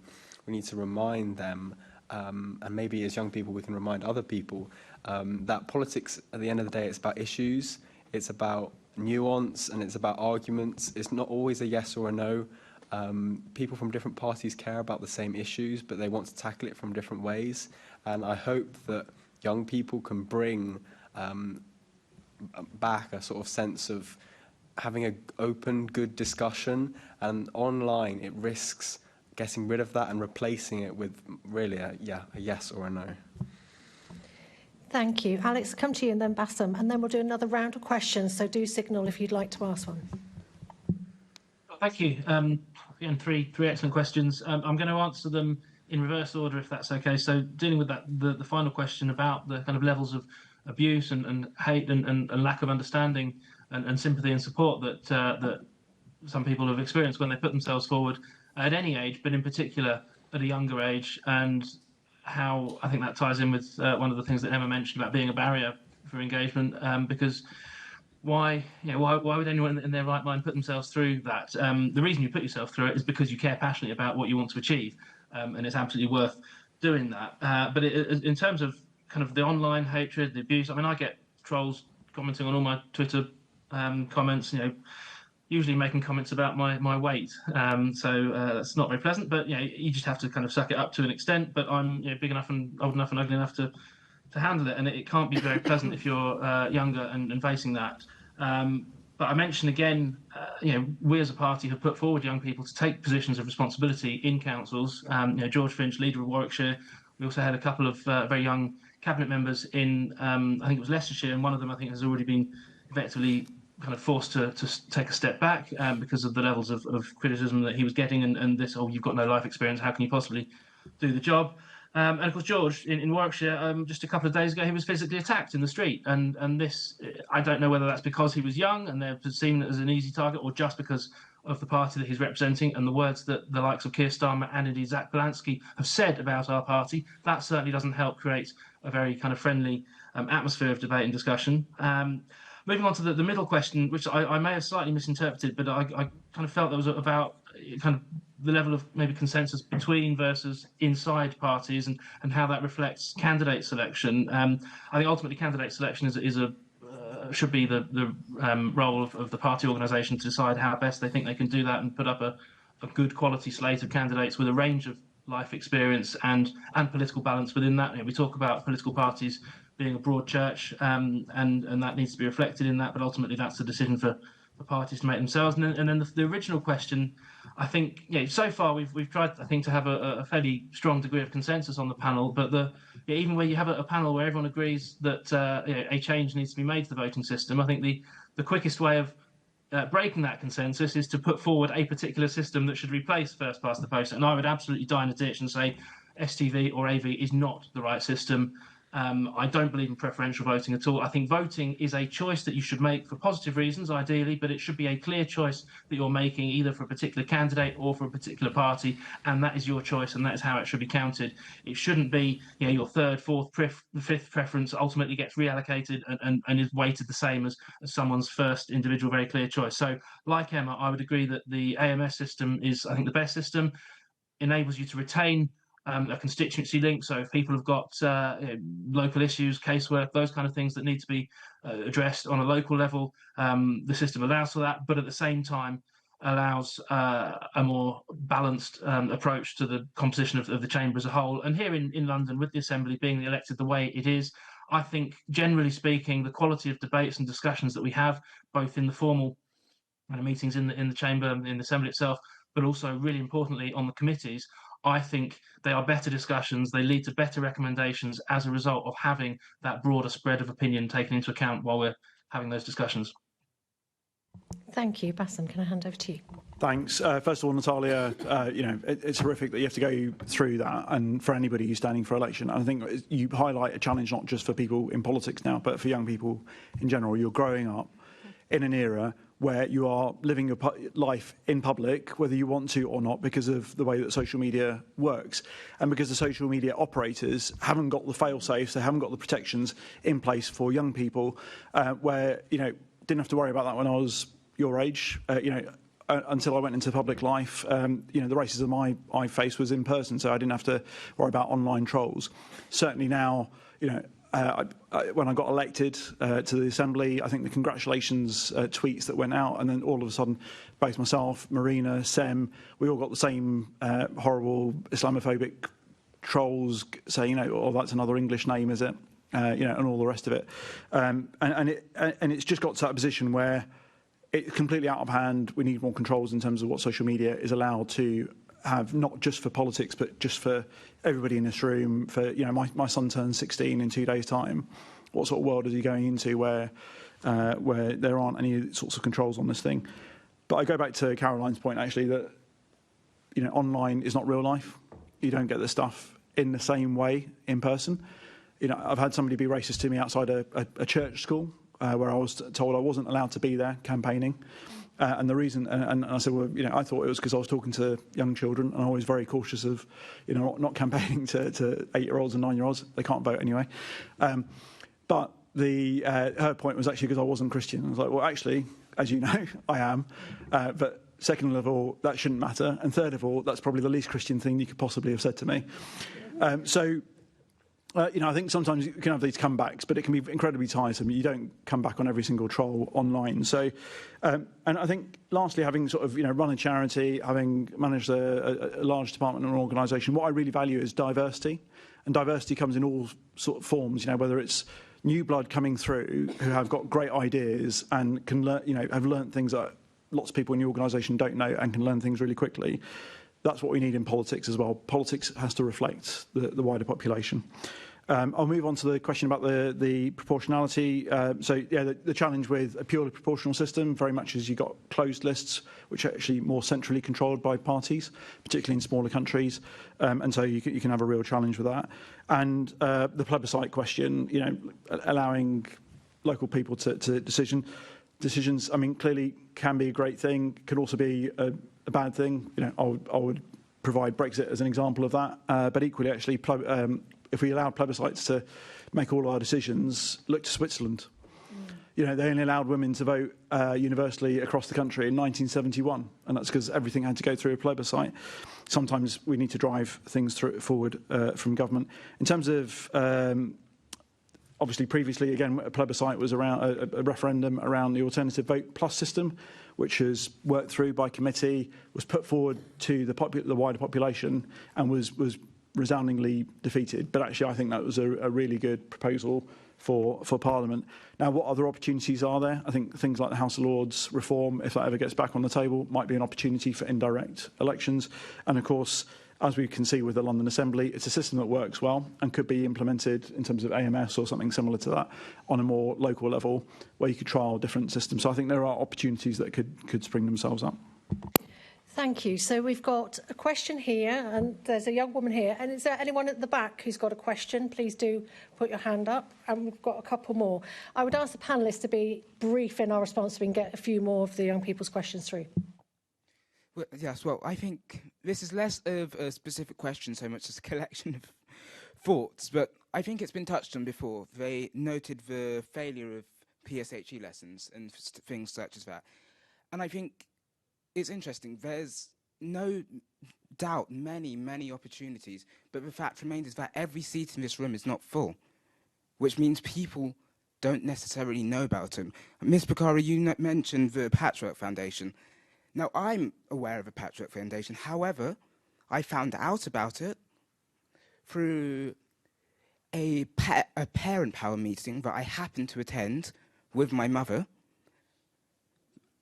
we need to remind them, and maybe as young people we can remind other people, that politics, at the end of the day, it's about issues, it's about nuance, and it's about arguments. It's not always a yes or a no. People from different parties care about the same issues, but they want to tackle it from different ways. And I hope that young people can bring back a sort of sense of having an open, good discussion. And online, it risks getting rid of that and replacing it with really a yes or a no. Thank you. Alex, come to you and then Bassam, and then we'll do another round of questions, so do signal if you'd like to ask one. Thank you. Again, three excellent questions. I'm going to answer them in reverse order, if that's okay. So dealing with that, the final question about the kind of levels of abuse and hate and lack of understanding and sympathy and support that some people have experienced when they put themselves forward at any age, but in particular at a younger age, and how I think that ties in with one of the things that Emma mentioned about being a barrier for engagement, because why would anyone in their right mind put themselves through that? The reason you put yourself through it is because you care passionately about what you want to achieve, and it's absolutely worth doing that. But in terms of kind of the online hatred, the abuse, I mean, I get trolls commenting on all my Twitter comments, usually making comments about my weight. So that's not very pleasant, but you just have to kind of suck it up to an extent. But I'm big enough and old enough and ugly enough to handle it, and it can't be very pleasant if you're younger and facing that. But I mentioned again, we as a party have put forward young people to take positions of responsibility in councils. George Finch, leader of Warwickshire. We also had a couple of very young cabinet members in, I think it was Leicestershire, and one of them I think has already been effectively kind of forced to take a step back because of the levels of criticism that he was getting, and this, oh, you've got no life experience, how can you possibly do the job? And of course, George in Warwickshire, just a couple of days ago, he was physically attacked in the street. And this, I don't know whether that's because he was young and they're seen as an easy target, or just because of the party that he's representing and the words that the likes of Keir Starmer and indeed Zach Belansky have said about our party. That certainly doesn't help create a very kind of friendly atmosphere of debate and discussion. Moving on to the middle question, which I may have slightly misinterpreted, but I kind of felt that was about kind of the level of maybe consensus between versus inside parties and how that reflects candidate selection. I think ultimately candidate selection should be the role of the party organisation to decide how best they think they can do that and put up a good quality slate of candidates with a range of life experience and political balance within that. We talk about political parties being a broad church, and that needs to be reflected in that, but ultimately that's a decision for parties to make themselves. And then the original question, I think, so far we've tried, I think, to have a fairly strong degree of consensus on the panel, but even where you have a panel where everyone agrees that a change needs to be made to the voting system, I think the quickest way of breaking that consensus is to put forward a particular system that should replace first past the post. And I would absolutely die in a ditch and say STV or AV is not the right system. I don't believe in preferential voting at all. I think voting is a choice that you should make for positive reasons, ideally, but it should be a clear choice that you're making either for a particular candidate or for a particular party, and that is your choice, and that is how it should be counted. It shouldn't be your third, fourth, fifth preference ultimately gets reallocated and is weighted the same as someone's first individual very clear choice. So, like Emma, I would agree that the AMS system is, I think, the best system. Enables you to retain a constituency link. So if people have got local issues, casework, those kind of things that need to be addressed on a local level, the system allows for that, but at the same time allows a more balanced approach to the composition of the chamber as a whole. And here in London, with the Assembly being elected the way it is, I think, generally speaking, the quality of debates and discussions that we have, both in the formal meetings in the chamber and in the Assembly itself, but also really importantly on the committees, I think they are better discussions. They lead to better recommendations as a result of having that broader spread of opinion taken into account while we're having those discussions. Thank you. Bassam, can I hand over to you? Thanks. First of all, Natalia, it's horrific that you have to go through that, and for anybody who's standing for election. And I think you highlight a challenge not just for people in politics now, but for young people in general. You're growing up in an era where you are living your life in public, whether you want to or not, because of the way that social media works. And because the social media operators haven't got the fail-safes, they haven't got the protections in place for young people, where, didn't have to worry about that when I was your age, until I went into public life. The racism I faced was in person, so I didn't have to worry about online trolls. Certainly now, when I got elected to the Assembly, I think the congratulations tweets that went out, and then all of a sudden, both myself, Marina, Sem, we all got the same horrible Islamophobic trolls saying, oh, that's another English name, is it? And all the rest of it. And it's just got to that position where it's completely out of hand. We need more controls in terms of what social media is allowed to have, not just for politics, but just for everybody in this room. For my son turns 16 in 2 days' time. What sort of world is he going into where there aren't any sorts of controls on this thing? But I go back to Caroline's point, actually, that online is not real life. You don't get this stuff in the same way in person. I've had somebody be racist to me outside a church school where I was told I wasn't allowed to be there campaigning. And the reason, and I said, well, I thought it was because I was talking to young children, and I'm always very cautious of, not campaigning to 8-year-olds and 9-year-olds. They can't vote anyway. But her point was actually because I wasn't Christian. I was like, well, actually, as you know, I am. But second of all, that shouldn't matter. And third of all, that's probably the least Christian thing you could possibly have said to me. I think sometimes you can have these comebacks, but it can be incredibly tiresome. You don't come back on every single troll online. So, and I think, lastly, having sort of run a charity, having managed a large department or organisation, what I really value is diversity, and diversity comes in all sort of forms. Whether it's new blood coming through who have got great ideas and can learn, have learned things that lots of people in your organisation don't know and can learn things really quickly. That's what we need in politics as well. Politics has to reflect the wider population. I'll move on to the question about the proportionality. The challenge with a purely proportional system very much is you've got closed lists, which are actually more centrally controlled by parties, particularly in smaller countries. And so you can have a real challenge with that. And the plebiscite question, allowing local people to decisions, clearly can be a great thing, can also be a bad thing. I would provide Brexit as an example of that. But equally, actually, if we allowed plebiscites to make all our decisions, look to Switzerland. They only allowed women to vote universally across the country in 1971, and that's because everything had to go through a plebiscite. Sometimes we need to drive things forward from government. In terms of obviously, previously, again, a plebiscite was around a referendum around the alternative vote plus system, which was worked through by committee, was put forward to the wider population, and was resoundingly defeated. But actually, I think that was a really good proposal for Parliament. Now, what other opportunities are there? I think things like the House of Lords reform, if that ever gets back on the table, might be an opportunity for indirect elections. And of course, as we can see with the London Assembly, it's a system that works well and could be implemented in terms of AMS or something similar to that on a more local level where you could trial different systems. So I think there are opportunities that could spring themselves up. Thank you. So we've got a question here, and there's a young woman here. And is there anyone at the back who's got a question? Please do put your hand up. And we've got a couple more. I would ask the panellists to be brief in our response so we can get a few more of the young people's questions through. Well, yes, well, I think this is less of a specific question so much as a collection of thoughts, but I think it's been touched on before. They noted the failure of PSHE lessons and things such as that. And I think it's interesting. There's no doubt many opportunities, but the fact remains is that every seat in this room is not full, which means people don't necessarily know about them. Ms. Bakari, you mentioned the Patchwork Foundation. Now, I'm aware of a Patchwork Foundation. However, I found out about it through a parent power meeting that I happened to attend with my mother.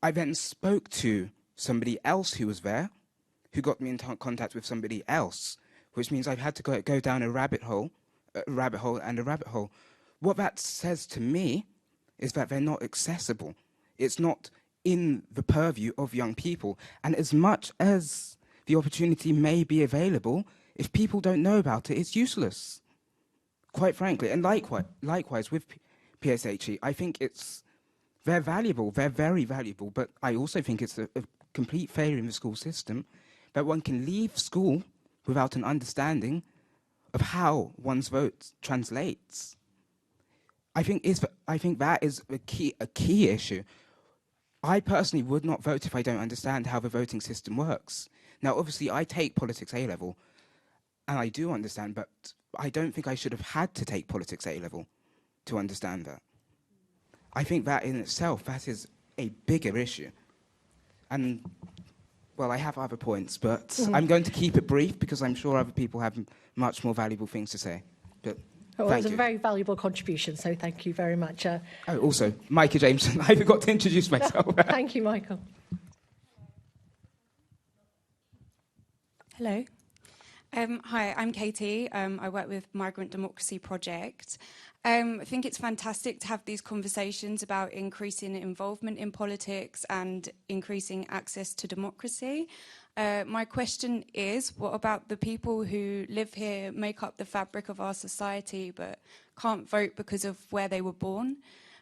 I then spoke to somebody else who was there, who got me in contact with somebody else, which means I've had to go down a rabbit hole. What that says to me is that they're not accessible. It's not in the purview of young people. And as much as the opportunity may be available, if people don't know about it, it's useless, quite frankly. And likewise with PSHE, I think they're valuable, they're very valuable, but I also think it's a complete failure in the school system that one can leave school without an understanding of how one's vote translates. I think that is a key issue. I personally would not vote if I don't understand how the voting system works. Now, obviously, I take politics A-level, and I do understand, but I don't think I should have had to take politics A-level to understand that. I think that in itself, that is a bigger issue. And, well, I have other points, but I'm going to keep it brief because I'm sure other people have much more valuable things to say. But it was a very valuable contribution, so thank you very much. Also, Michael Jameson, I forgot to introduce myself. Thank you, Michael. Hello. Hi, I'm Katie. I work with Migrant Democracy Project. I think it's fantastic to have these conversations about increasing involvement in politics and increasing access to democracy. My question is, what about the people who live here, make up the fabric of our society, but can't vote because of where they were born?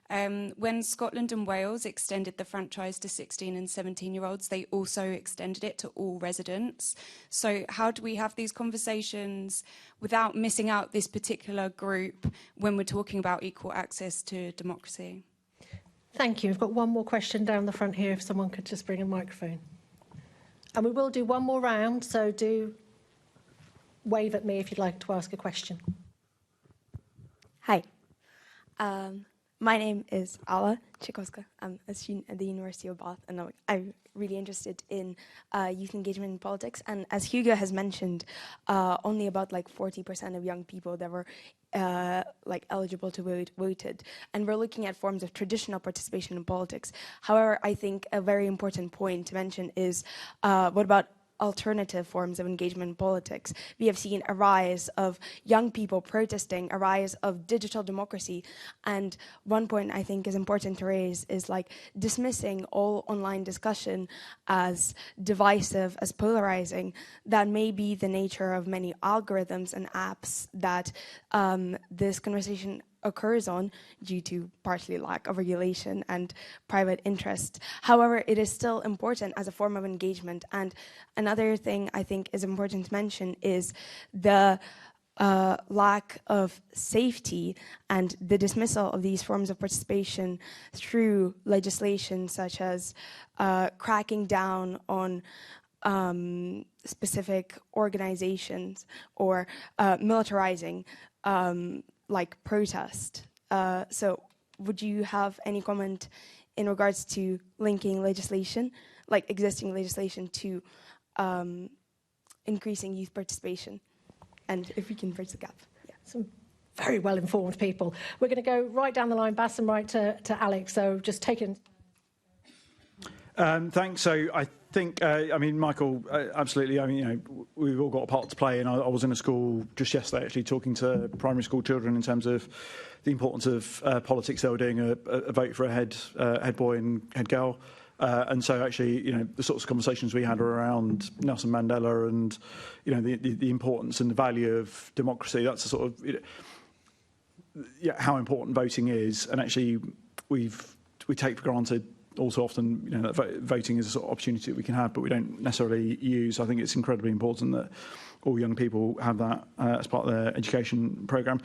When Scotland and Wales extended the franchise to 16 and 17-year-olds, they also extended it to all residents. So how do we have these conversations without missing out this particular group when we're talking about equal access to democracy? Thank you. We've got one more question down the front here, if someone could just bring a microphone. And we will do one more round, so do wave at me if you'd like to ask a question. Hi. My name is Ala Tchaikovska. I'm a student at the University of Bath, and I'm really interested in youth engagement in politics. And as Hugo has mentioned, only about 40% of young people that were eligible to vote voted. And we're looking at forms of traditional participation in politics. However, I think a very important point to mention is what about alternative forms of engagement in politics? We have seen a rise of young people protesting, a rise of digital democracy. And one point I think is important to raise is dismissing all online discussion as divisive, as polarizing. That may be the nature of many algorithms and apps that this conversation occurs on due to partly lack of regulation and private interest. However, it is still important as a form of engagement. And another thing I think is important to mention is the lack of safety and the dismissal of these forms of participation through legislation such as cracking down on specific organizations or militarizing protest. So would you have any comment in regards to linking legislation, existing legislation, to increasing youth participation? And if we can bridge the gap. Yeah. Some very well-informed people. We're going to go right down the line, Bass, and right to Alex. So just take it. Thanks. So I think, Michael, absolutely. We've all got a part to play, and I was in a school just yesterday actually talking to primary school children in terms of the importance of politics. They were doing a vote for a head boy and head girl. And so actually, the sorts of conversations we had were around Nelson Mandela and, the importance and the value of democracy. That's the sort of, how important voting is. And actually, we take for granted all so often, that voting is a sort of opportunity that we can have, but we don't necessarily use. I think it's incredibly important that all young people have that as part of their education programme.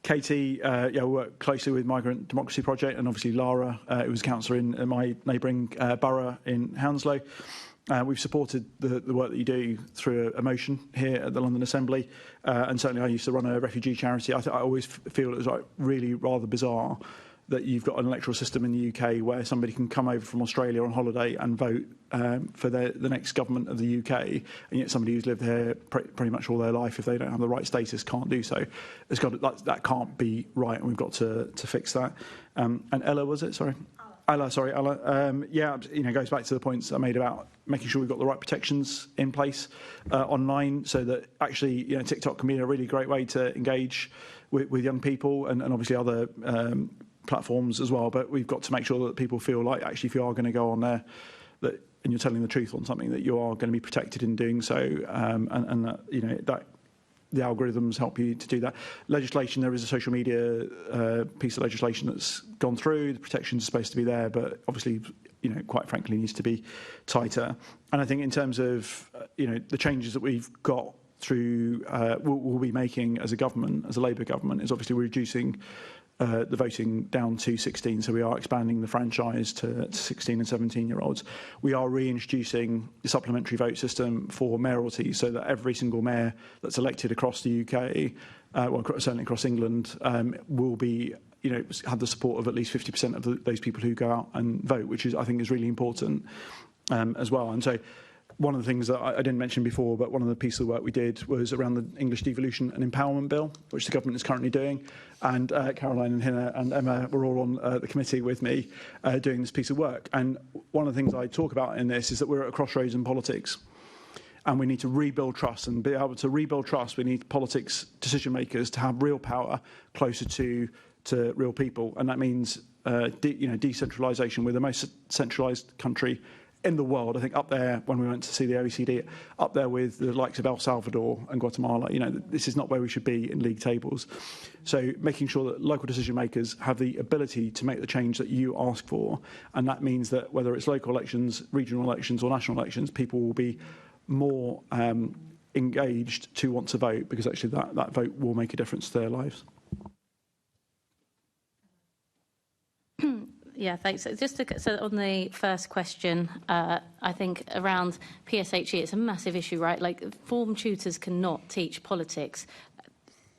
Katie, we work closely with Migrant Democracy Project, and obviously Lara, who was a councillor in my neighbouring borough in Hounslow. We've supported the work that you do through a motion here at the London Assembly, and certainly I used to run a refugee charity. I always feel it was really rather bizarre that you've got an electoral system in the UK where somebody can come over from Australia on holiday and vote for the next government of the UK, and yet somebody who's lived here pretty much all their life, if they don't have the right status, can't do so. That can't be right, and we've got to fix that. And Ella, was it? Sorry. Ella. Goes back to the points I made about making sure we've got the right protections in place online, so that actually, TikTok can be a really great way to engage with young people, and obviously other platforms as well, but we've got to make sure that people feel like actually if you are going to go on there that and you're telling the truth on something, that you are going to be protected in doing so, and that, you know, that the algorithms help you to do that. Legislation, there is a social media piece of legislation that's gone through. The protections are supposed to be there, but obviously, you know, quite frankly, needs to be tighter. And I think in terms of, you know, the changes that we've got through, we'll be making as a government, as a Labour government, is obviously we're reducing the voting down to 16, so we are expanding the franchise to 16 and 17-year-olds. We are reintroducing the supplementary vote system for mayoralty, so that every single mayor that's elected across the UK, well, certainly across England, will be, you know, have the support of at least 50% of those people who go out and vote, which is, I think, is really important as well. And so, one of the things that I didn't mention before, but one of the pieces of work we did was around the English Devolution and Empowerment Bill, which the government is currently doing. And Caroline and Hina and Emma were all on the committee with me doing this piece of work. And one of the things I talk about in this is that we're at a crossroads in politics. And we need to rebuild trust. And be able to rebuild trust, we need politics decision makers to have real power closer to real people. And that means decentralisation. We're the most centralised country in the world, I think, up there when we went to see the OECD, up there with the likes of El Salvador and Guatemala. You know, this is not where we should be in league tables. So making sure that local decision makers have the ability to make the change that you ask for, and that means that whether it's local elections, regional elections or national elections, people will be more engaged to want to vote, because actually that vote will make a difference to their lives. Yeah, thanks. So on the first question, I think around PSHE, it's a massive issue, right? Like, form tutors cannot teach politics.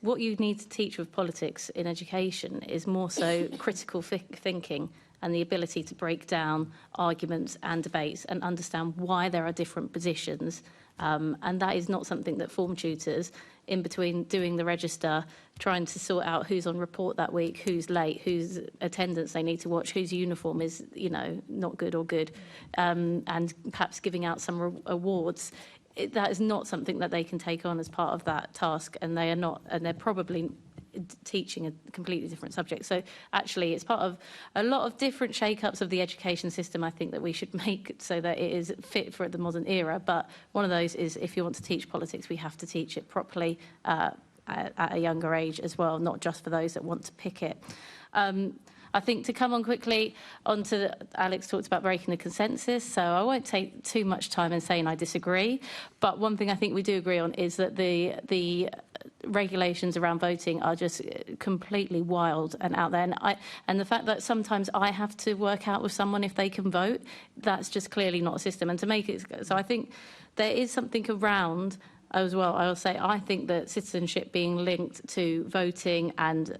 What you need to teach with politics in education is more so critical thinking and the ability to break down arguments and debates and understand why there are different positions. And that is not something that form tutors, in between doing the register, trying to sort out who's on report that week, who's late, whose attendance they need to watch, whose uniform is, you know, not good or good, and perhaps giving out some awards. That is not something that they can take on as part of that task, and they are not, and they're probably teaching a completely different subject. So actually it's part of a lot of different shake-ups of the education system, I think, that we should make so that it is fit for the modern era. But one of those is, if you want to teach politics, we have to teach it properly at a younger age as well, not just for those that want to pick it. I think to come on quickly onto, Alex talked about breaking the consensus, so I won't take too much time in saying I disagree. But one thing I think we do agree on is that the regulations around voting are just completely wild and out there. And the fact that sometimes I have to work out with someone if they can vote, that's just clearly not a system. And to make it, so I think there is something around as well. I will say, I think that citizenship being linked to voting and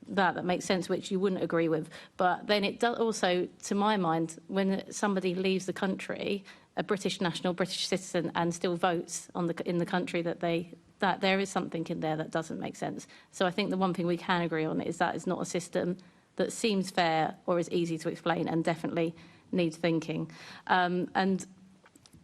that makes sense, which you wouldn't agree with. But then it does also, to my mind, when somebody leaves the country, a British national, British citizen, and still votes in the country that there is something in there that doesn't make sense. So I think the one thing we can agree on is that it's not a system that seems fair or is easy to explain, and definitely needs thinking. And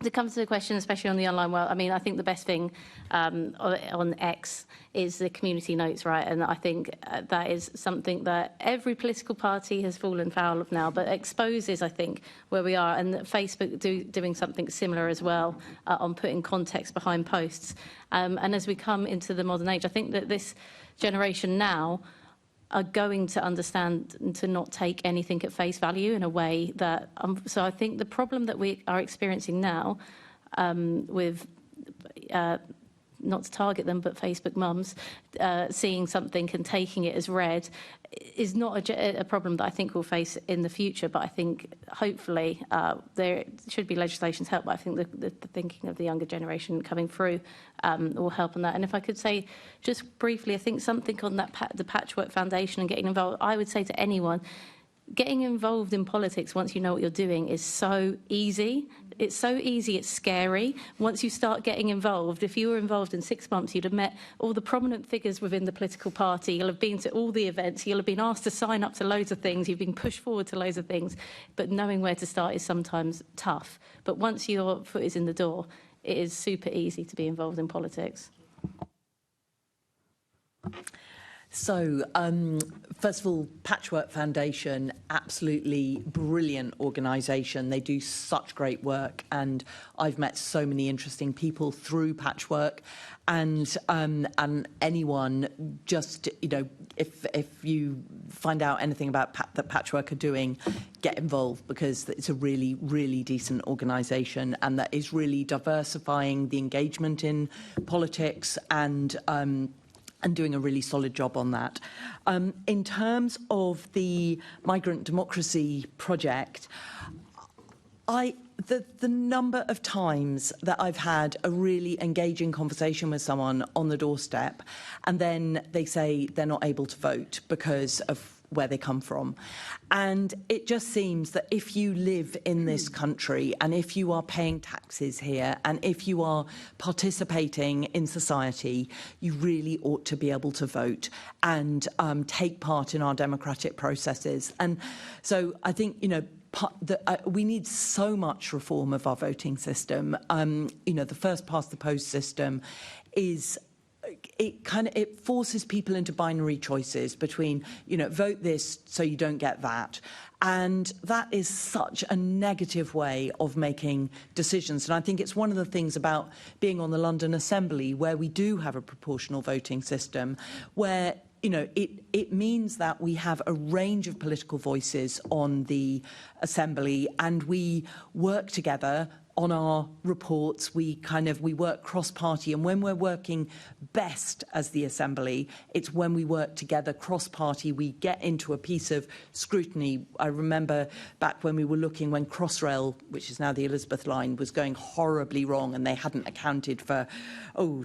to come to the question, especially on the online world, I mean, I think the best thing on X is the community notes, right? And I think that is something that every political party has fallen foul of now, but exposes, I think, where we are. And Facebook doing something similar as well on putting context behind posts. And as we come into the modern age, I think that this generation now are going to understand and to not take anything at face value in a way that... so I think the problem that we are experiencing now with... not to target them, but Facebook mums seeing something and taking it as read is not a problem that I think we'll face in the future. But I think hopefully there should be legislation to help. But I think the thinking of the younger generation coming through will help on that. And if I could say just briefly, I think something on that the Patchwork Foundation and getting involved, I would say to anyone, getting involved in politics once you know what you're doing is so easy. It's so easy, it's scary. Once you start getting involved, if you were involved in 6 months, you'd have met all the prominent figures within the political party. You'll have been to all the events. You'll have been asked to sign up to loads of things. You've been pushed forward to loads of things. But knowing where to start is sometimes tough. But once your foot is in the door, it is super easy to be involved in politics. So, first of all, Patchwork Foundation, absolutely brilliant organisation. They do such great work, and I've met so many interesting people through Patchwork. And anyone, just, you know, if you find out anything about that Patchwork are doing, get involved, because it's a really, really decent organisation, and that is really diversifying the engagement in politics and doing a really solid job on that. In terms of the Migrant Democracy Project, the number of times that I've had a really engaging conversation with someone on the doorstep, and then they say they're not able to vote because of where they come from. And it just seems that if you live in this country, and if you are paying taxes here, and if you are participating in society, you really ought to be able to vote and take part in our democratic processes. And so I think, you know, we need so much reform of our voting system. You know, the first past the post system is, it forces people into binary choices between, you know, vote this so you don't get that. And that is such a negative way of making decisions. And I think it's one of the things about being on the London Assembly, where we do have a proportional voting system, where, you know, it means that we have a range of political voices on the Assembly, and we work together on our reports. We work cross-party, and when we're working best as the Assembly, it's when we work together cross-party. We get into a piece of scrutiny. I remember back when we were looking when Crossrail, which is now the Elizabeth line, was going horribly wrong, and they hadn't accounted for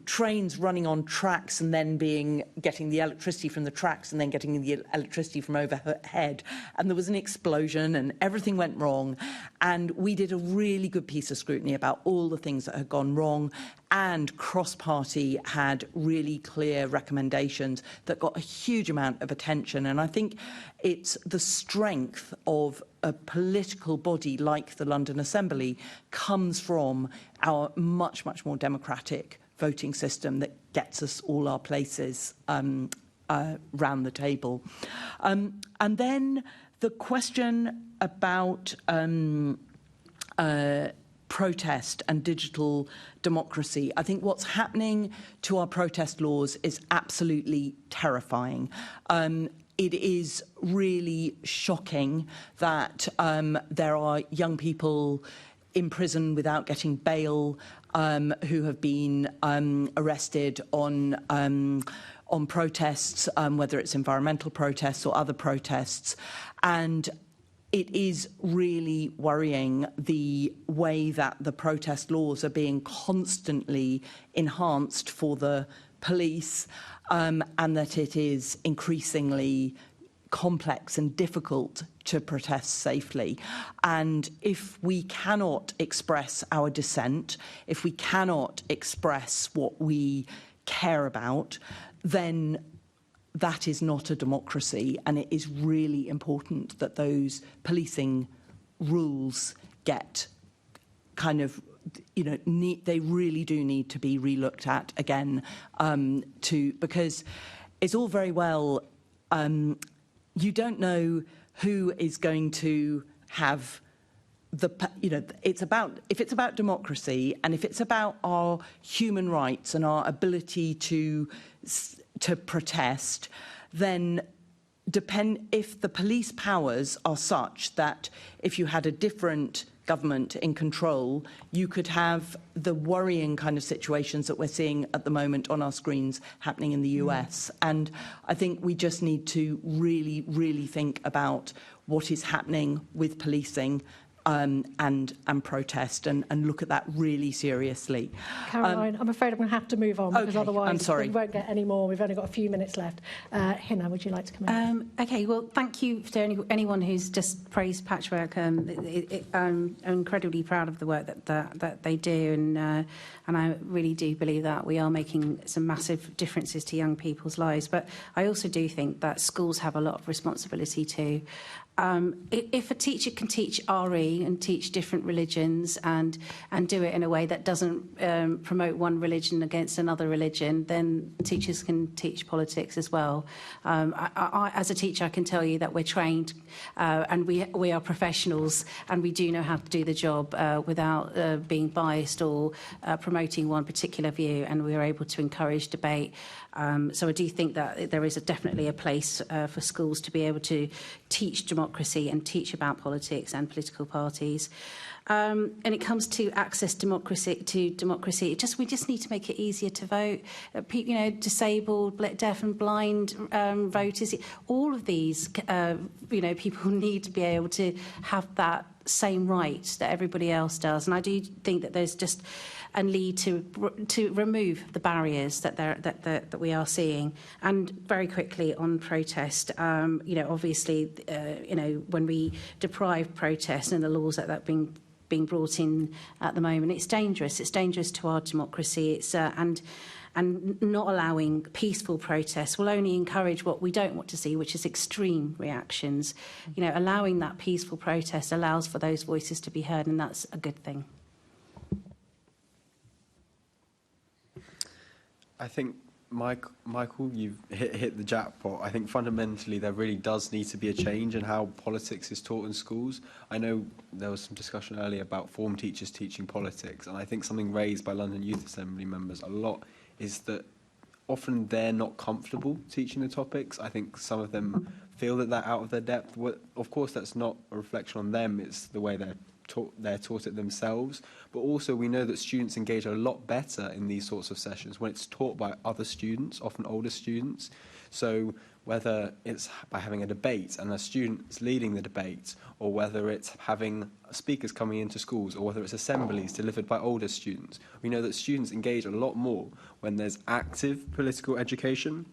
trains running on tracks and then getting the electricity from the tracks and then getting the electricity from overhead, and there was an explosion and everything went wrong. And we did a really good piece of scrutiny about all the things that had gone wrong, and cross-party had really clear recommendations that got a huge amount of attention. And I think it's the strength of a political body like the London Assembly comes from our much, much more democratic voting system that gets us all our places round the table. And then the question about protest and digital democracy. I think what's happening to our protest laws is absolutely terrifying. It is really shocking that there are young people in prison without getting bail, who have been arrested on protests, whether it's environmental protests or other protests. And it is really worrying the way that the protest laws are being constantly enhanced for the police, and that it is increasingly complex and difficult to protest safely. And if we cannot express our dissent, if we cannot express what we care about, then that is not a democracy, and it is really important that those policing rules get they really do need to be relooked at again, because it's all very well, you don't know who is going to have if it's about democracy, and if it's about our human rights and our ability to protest, then if the police powers are such that if you had a different government in control, you could have the worrying kind of situations that we're seeing at the moment on our screens happening in the US. And I think we just need to really, really think about what is happening with policing and protest, and look at that really seriously. Caroline, I'm afraid I'm going to have to move on, because otherwise I'm sorry. we won't get any more. We've only got a few minutes left. Hina, would you like to come in? Okay, well, thank you to anyone who's just praised Patchwork. I'm incredibly proud of the work that they do, and I really do believe that we are making some massive differences to young people's lives. But I also do think that schools have a lot of responsibility too. if a teacher can teach RE and teach different religions and do it in a way that doesn't promote one religion against another religion, then teachers can teach politics as well. As a teacher, I can tell you that we're trained and we are professionals, and we do know how to do the job without being biased or promoting one particular view, and we are able to encourage debate. So I do think that there is definitely a place for schools to be able to teach democracy and teach about politics and political parties. And it comes to access democracy, we just need to make it easier to vote. Disabled, deaf and blind voters, all of these, people need to be able to have that same right that everybody else does. And I do think that there's just a need to remove the barriers that we are seeing. And very quickly on protest, obviously, when we deprive protest and the laws that being brought in at the moment, it's dangerous. It's dangerous to our democracy. It's and not allowing peaceful protests will only encourage what we don't want to see, which is extreme reactions. Allowing that peaceful protest allows for those voices to be heard, and that's a good thing. I think, Michael, you've hit the jackpot. I think fundamentally there really does need to be a change in how politics is taught in schools. I know there was some discussion earlier about form teachers teaching politics, and I think something raised by London Youth Assembly members a lot is that often they're not comfortable teaching the topics. I think some of them feel that they're out of their depth. Of course, that's not a reflection on them. It's the way they're taught it themselves. But also we know that students engage a lot better in these sorts of sessions when it's taught by other students, often older students. So whether it's by having a debate and a student's leading the debate, or whether it's having speakers coming into schools, or whether it's assemblies delivered by older students, we know that students engage a lot more when there's active political education.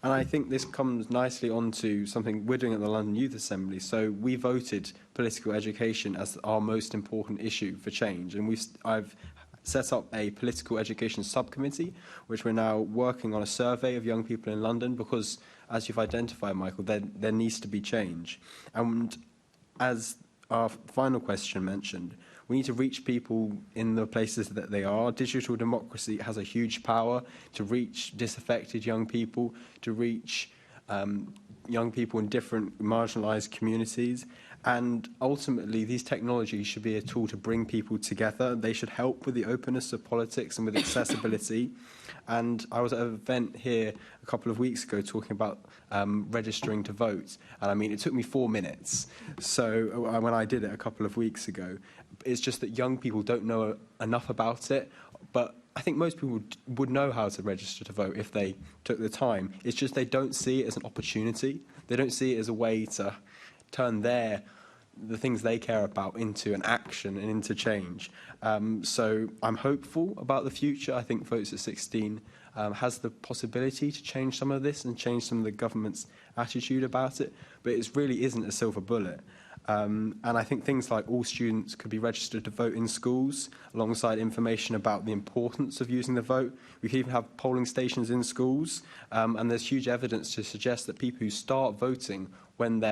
And I think this comes nicely onto something we're doing at the London Youth Assembly. So we voted political education as our most important issue for change. And I've set up a political education subcommittee, which we're now working on a survey of young people in London, because, as you've identified, Michael, there needs to be change. And as our final question mentioned, we need to reach people in the places that they are. Digital democracy has a huge power to reach disaffected young people, to reach young people in different marginalised communities. And ultimately, these technologies should be a tool to bring people together. They should help with the openness of politics and with accessibility. And I was at an event here a couple of weeks ago talking about registering to vote. And I mean, it took me 4 minutes. So when I did it a couple of weeks ago, it's just that young people don't know enough about it. But I think most people would know how to register to vote if they took the time. It's just they don't see it as an opportunity. They don't see it as a way to turn the things they care about into an action and into change. So I'm hopeful about the future. I think Votes at 16 has the possibility to change some of this and change some of the government's attitude about it, but it really isn't a silver bullet. And I think things like all students could be registered to vote in schools, alongside information about the importance of using the vote. We could even have polling stations in schools, and there's huge evidence to suggest that people who start voting when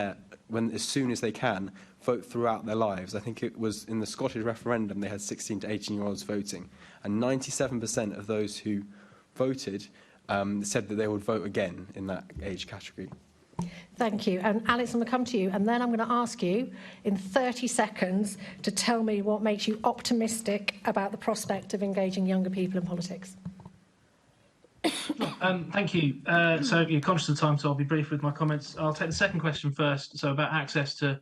as soon as they can, vote throughout their lives. I think it was in the Scottish referendum they had 16 to 18-year-olds voting, and 97% of those who voted said that they would vote again in that age category. Thank you. And Alex, I'm going to come to you, and then I'm going to ask you in 30 seconds to tell me what makes you optimistic about the prospect of engaging younger people in politics. Thank you. So you're conscious of time, so I'll be brief with my comments. I'll take the second question first. So about access to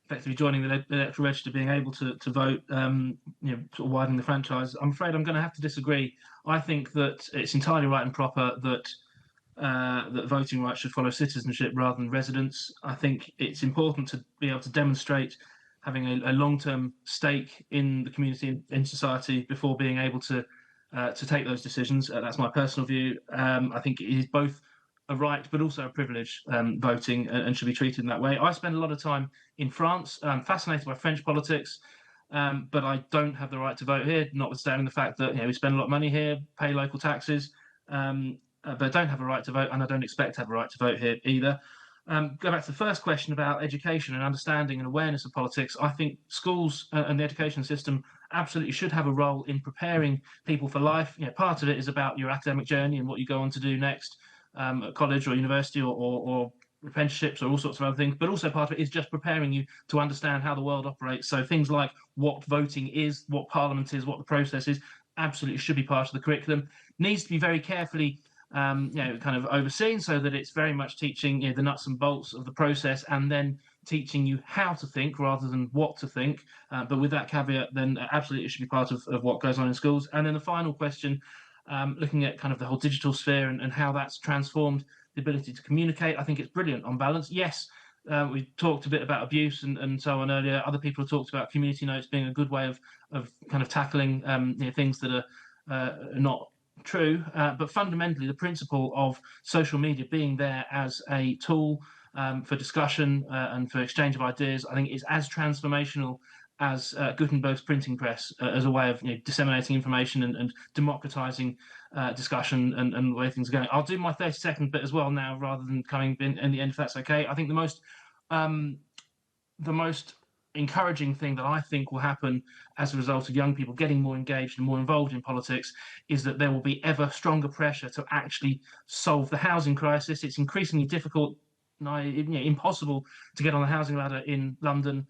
effectively joining the electoral register, being able to vote, sort of widening the franchise. I'm afraid I'm going to have to disagree. I think that it's entirely right and proper that that voting rights should follow citizenship rather than residence. I think it's important to be able to demonstrate having a long-term stake in the community, in society, before being able to take those decisions. That's my personal view. I think it is both a right but also a privilege, voting, and should be treated in that way. I spend a lot of time in France. I'm fascinated by French politics, but I don't have the right to vote here, notwithstanding the fact that we spend a lot of money here, pay local taxes, but I don't have a right to vote, and I don't expect to have a right to vote here either. go back to the first question about education and understanding and awareness of politics, I think schools and the education system absolutely should have a role in preparing people for life. Part of it is about your academic journey and what you go on to do next at college or university or apprenticeships or all sorts of other things, but also part of it is just preparing you to understand how the world operates. So things like what voting is, what Parliament is, what the process is, absolutely should be part of the curriculum. Needs to be very carefully kind of overseen so that it's very much teaching the nuts and bolts of the process and then teaching you how to think rather than what to think. But with that caveat, then absolutely it should be part of what goes on in schools. And then the final question, looking at kind of the whole digital sphere and how that's transformed the ability to communicate. I think it's brilliant on balance. Yes, we talked a bit about abuse and so on earlier. Other people have talked about community notes being a good way of kind of tackling things that are not true. But fundamentally, the principle of social media being there as a tool for discussion and for exchange of ideas, I think is as transformational as Gutenberg's printing press as a way of disseminating information and democratizing discussion and the way things are going. I'll do my 30-second bit as well now rather than coming in the end, if that's okay. I think the most encouraging thing that I think will happen as a result of young people getting more engaged and more involved in politics is that there will be ever stronger pressure to actually solve the housing crisis. It's increasingly difficult, impossible to get on the housing ladder in London,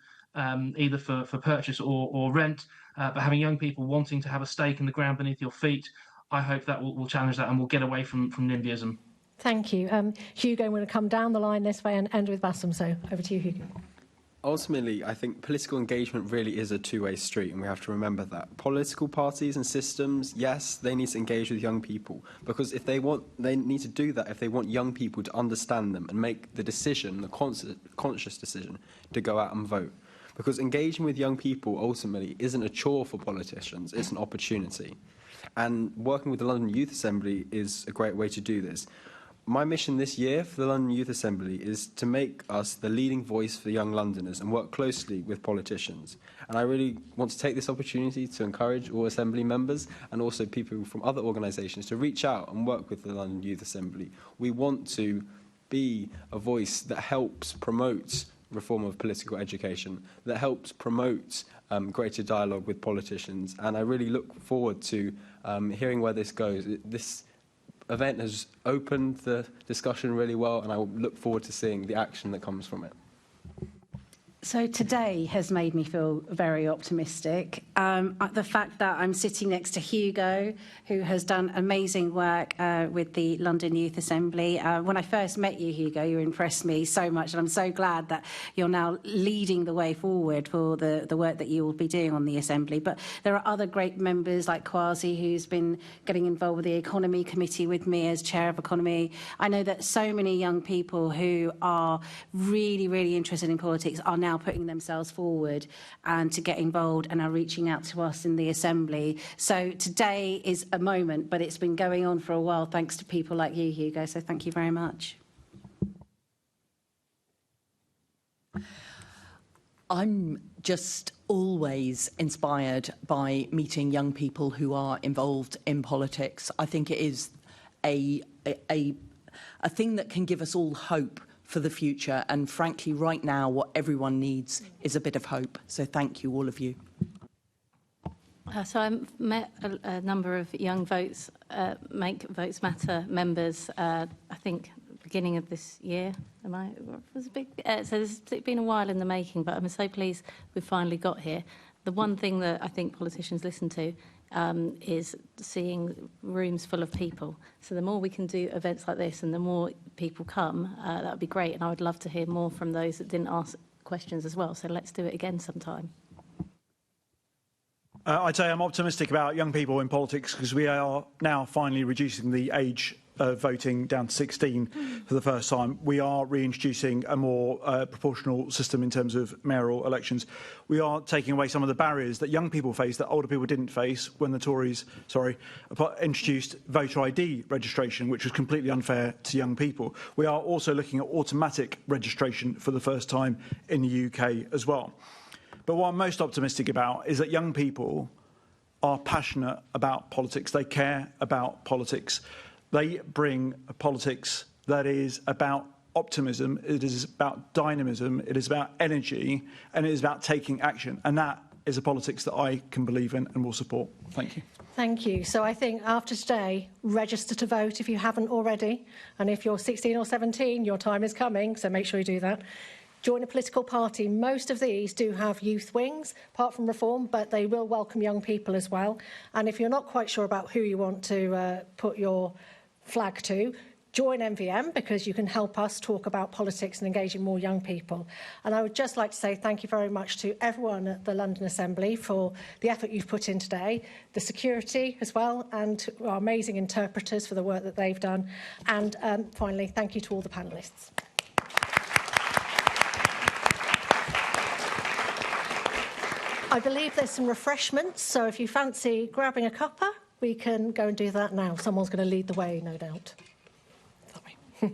either for purchase or rent, but having young people wanting to have a stake in the ground beneath your feet, I hope that will challenge that and we'll get away from NIMBYism. Thank you. Hugo, I'm going to come down the line this way and end with Bassam, so over to you, Hugo. Ultimately, I think political engagement really is a two-way street, and we have to remember that. Political parties and systems, yes, they need to engage with young people, because if they need to do that if they want young people to understand them and make the decision, the conscious decision, to go out and vote. Because engaging with young people ultimately isn't a chore for politicians, it's an opportunity. And working with the London Youth Assembly is a great way to do this. My mission this year for the London Youth Assembly is to make us the leading voice for young Londoners and work closely with politicians. And I really want to take this opportunity to encourage all Assembly members and also people from other organisations to reach out and work with the London Youth Assembly. We want to be a voice that helps promote reform of political education, that helps promote greater dialogue with politicians. And I really look forward to hearing where this goes. This event has opened the discussion really well, and I look forward to seeing the action that comes from it. So today has made me feel very optimistic. The fact that I'm sitting next to Hugo, who has done amazing work with the London Youth Assembly. When I first met you, Hugo, you impressed me so much, and I'm so glad that you're now leading the way forward for the work that you will be doing on the Assembly. But there are other great members like Kwasi, who's been getting involved with the Economy Committee with me as Chair of Economy. I know that so many young people who are really, really interested in politics are now putting themselves forward and to get involved and are reaching out to us in the Assembly. So today is a moment, but it's been going on for a while thanks to people like you, Hugo, so thank you very much. I'm just always inspired by meeting young people who are involved in politics. I think it is a thing that can give us all hope for the future, and frankly right now what everyone needs is a bit of hope. So thank you, all of you. So I met a number of young Make Votes Matter members, I think beginning of this year. So it's been a while in the making, but I'm so pleased we've finally got here. The one thing that I think politicians listen to is seeing rooms full of people. So the more we can do events like this and the more people come, that would be great. And I would love to hear more from those that didn't ask questions as well. So let's do it again sometime. I'd say I'm optimistic about young people in politics because we are now finally reducing the age of voting down to 16 for the first time. We are reintroducing a more proportional system in terms of mayoral elections. We are taking away some of the barriers that young people face that older people didn't face when the Tories, introduced voter ID registration, which was completely unfair to young people. We are also looking at automatic registration for the first time in the UK as well. But what I'm most optimistic about is that young people are passionate about politics. They care about politics. They bring a politics that is about optimism, it is about dynamism, it is about energy, and it is about taking action. And that is a politics that I can believe in and will support. Thank you. Thank you. So I think after today, register to vote if you haven't already. And if you're 16 or 17, your time is coming, so make sure you do that. Join a political party. Most of these do have youth wings, apart from Reform, but they will welcome young people as well. And if you're not quite sure about who you want to put your flag to, join MVM, because you can help us talk about politics and engaging more young people. And I would just like to say thank you very much to everyone at the London Assembly for the effort you've put in today, the security as well, and our amazing interpreters for the work that they've done. And finally, thank you to all the panellists. I believe there's some refreshments, so if you fancy grabbing a cuppa, we can go and do that now. Someone's going to lead the way, no doubt. Sorry.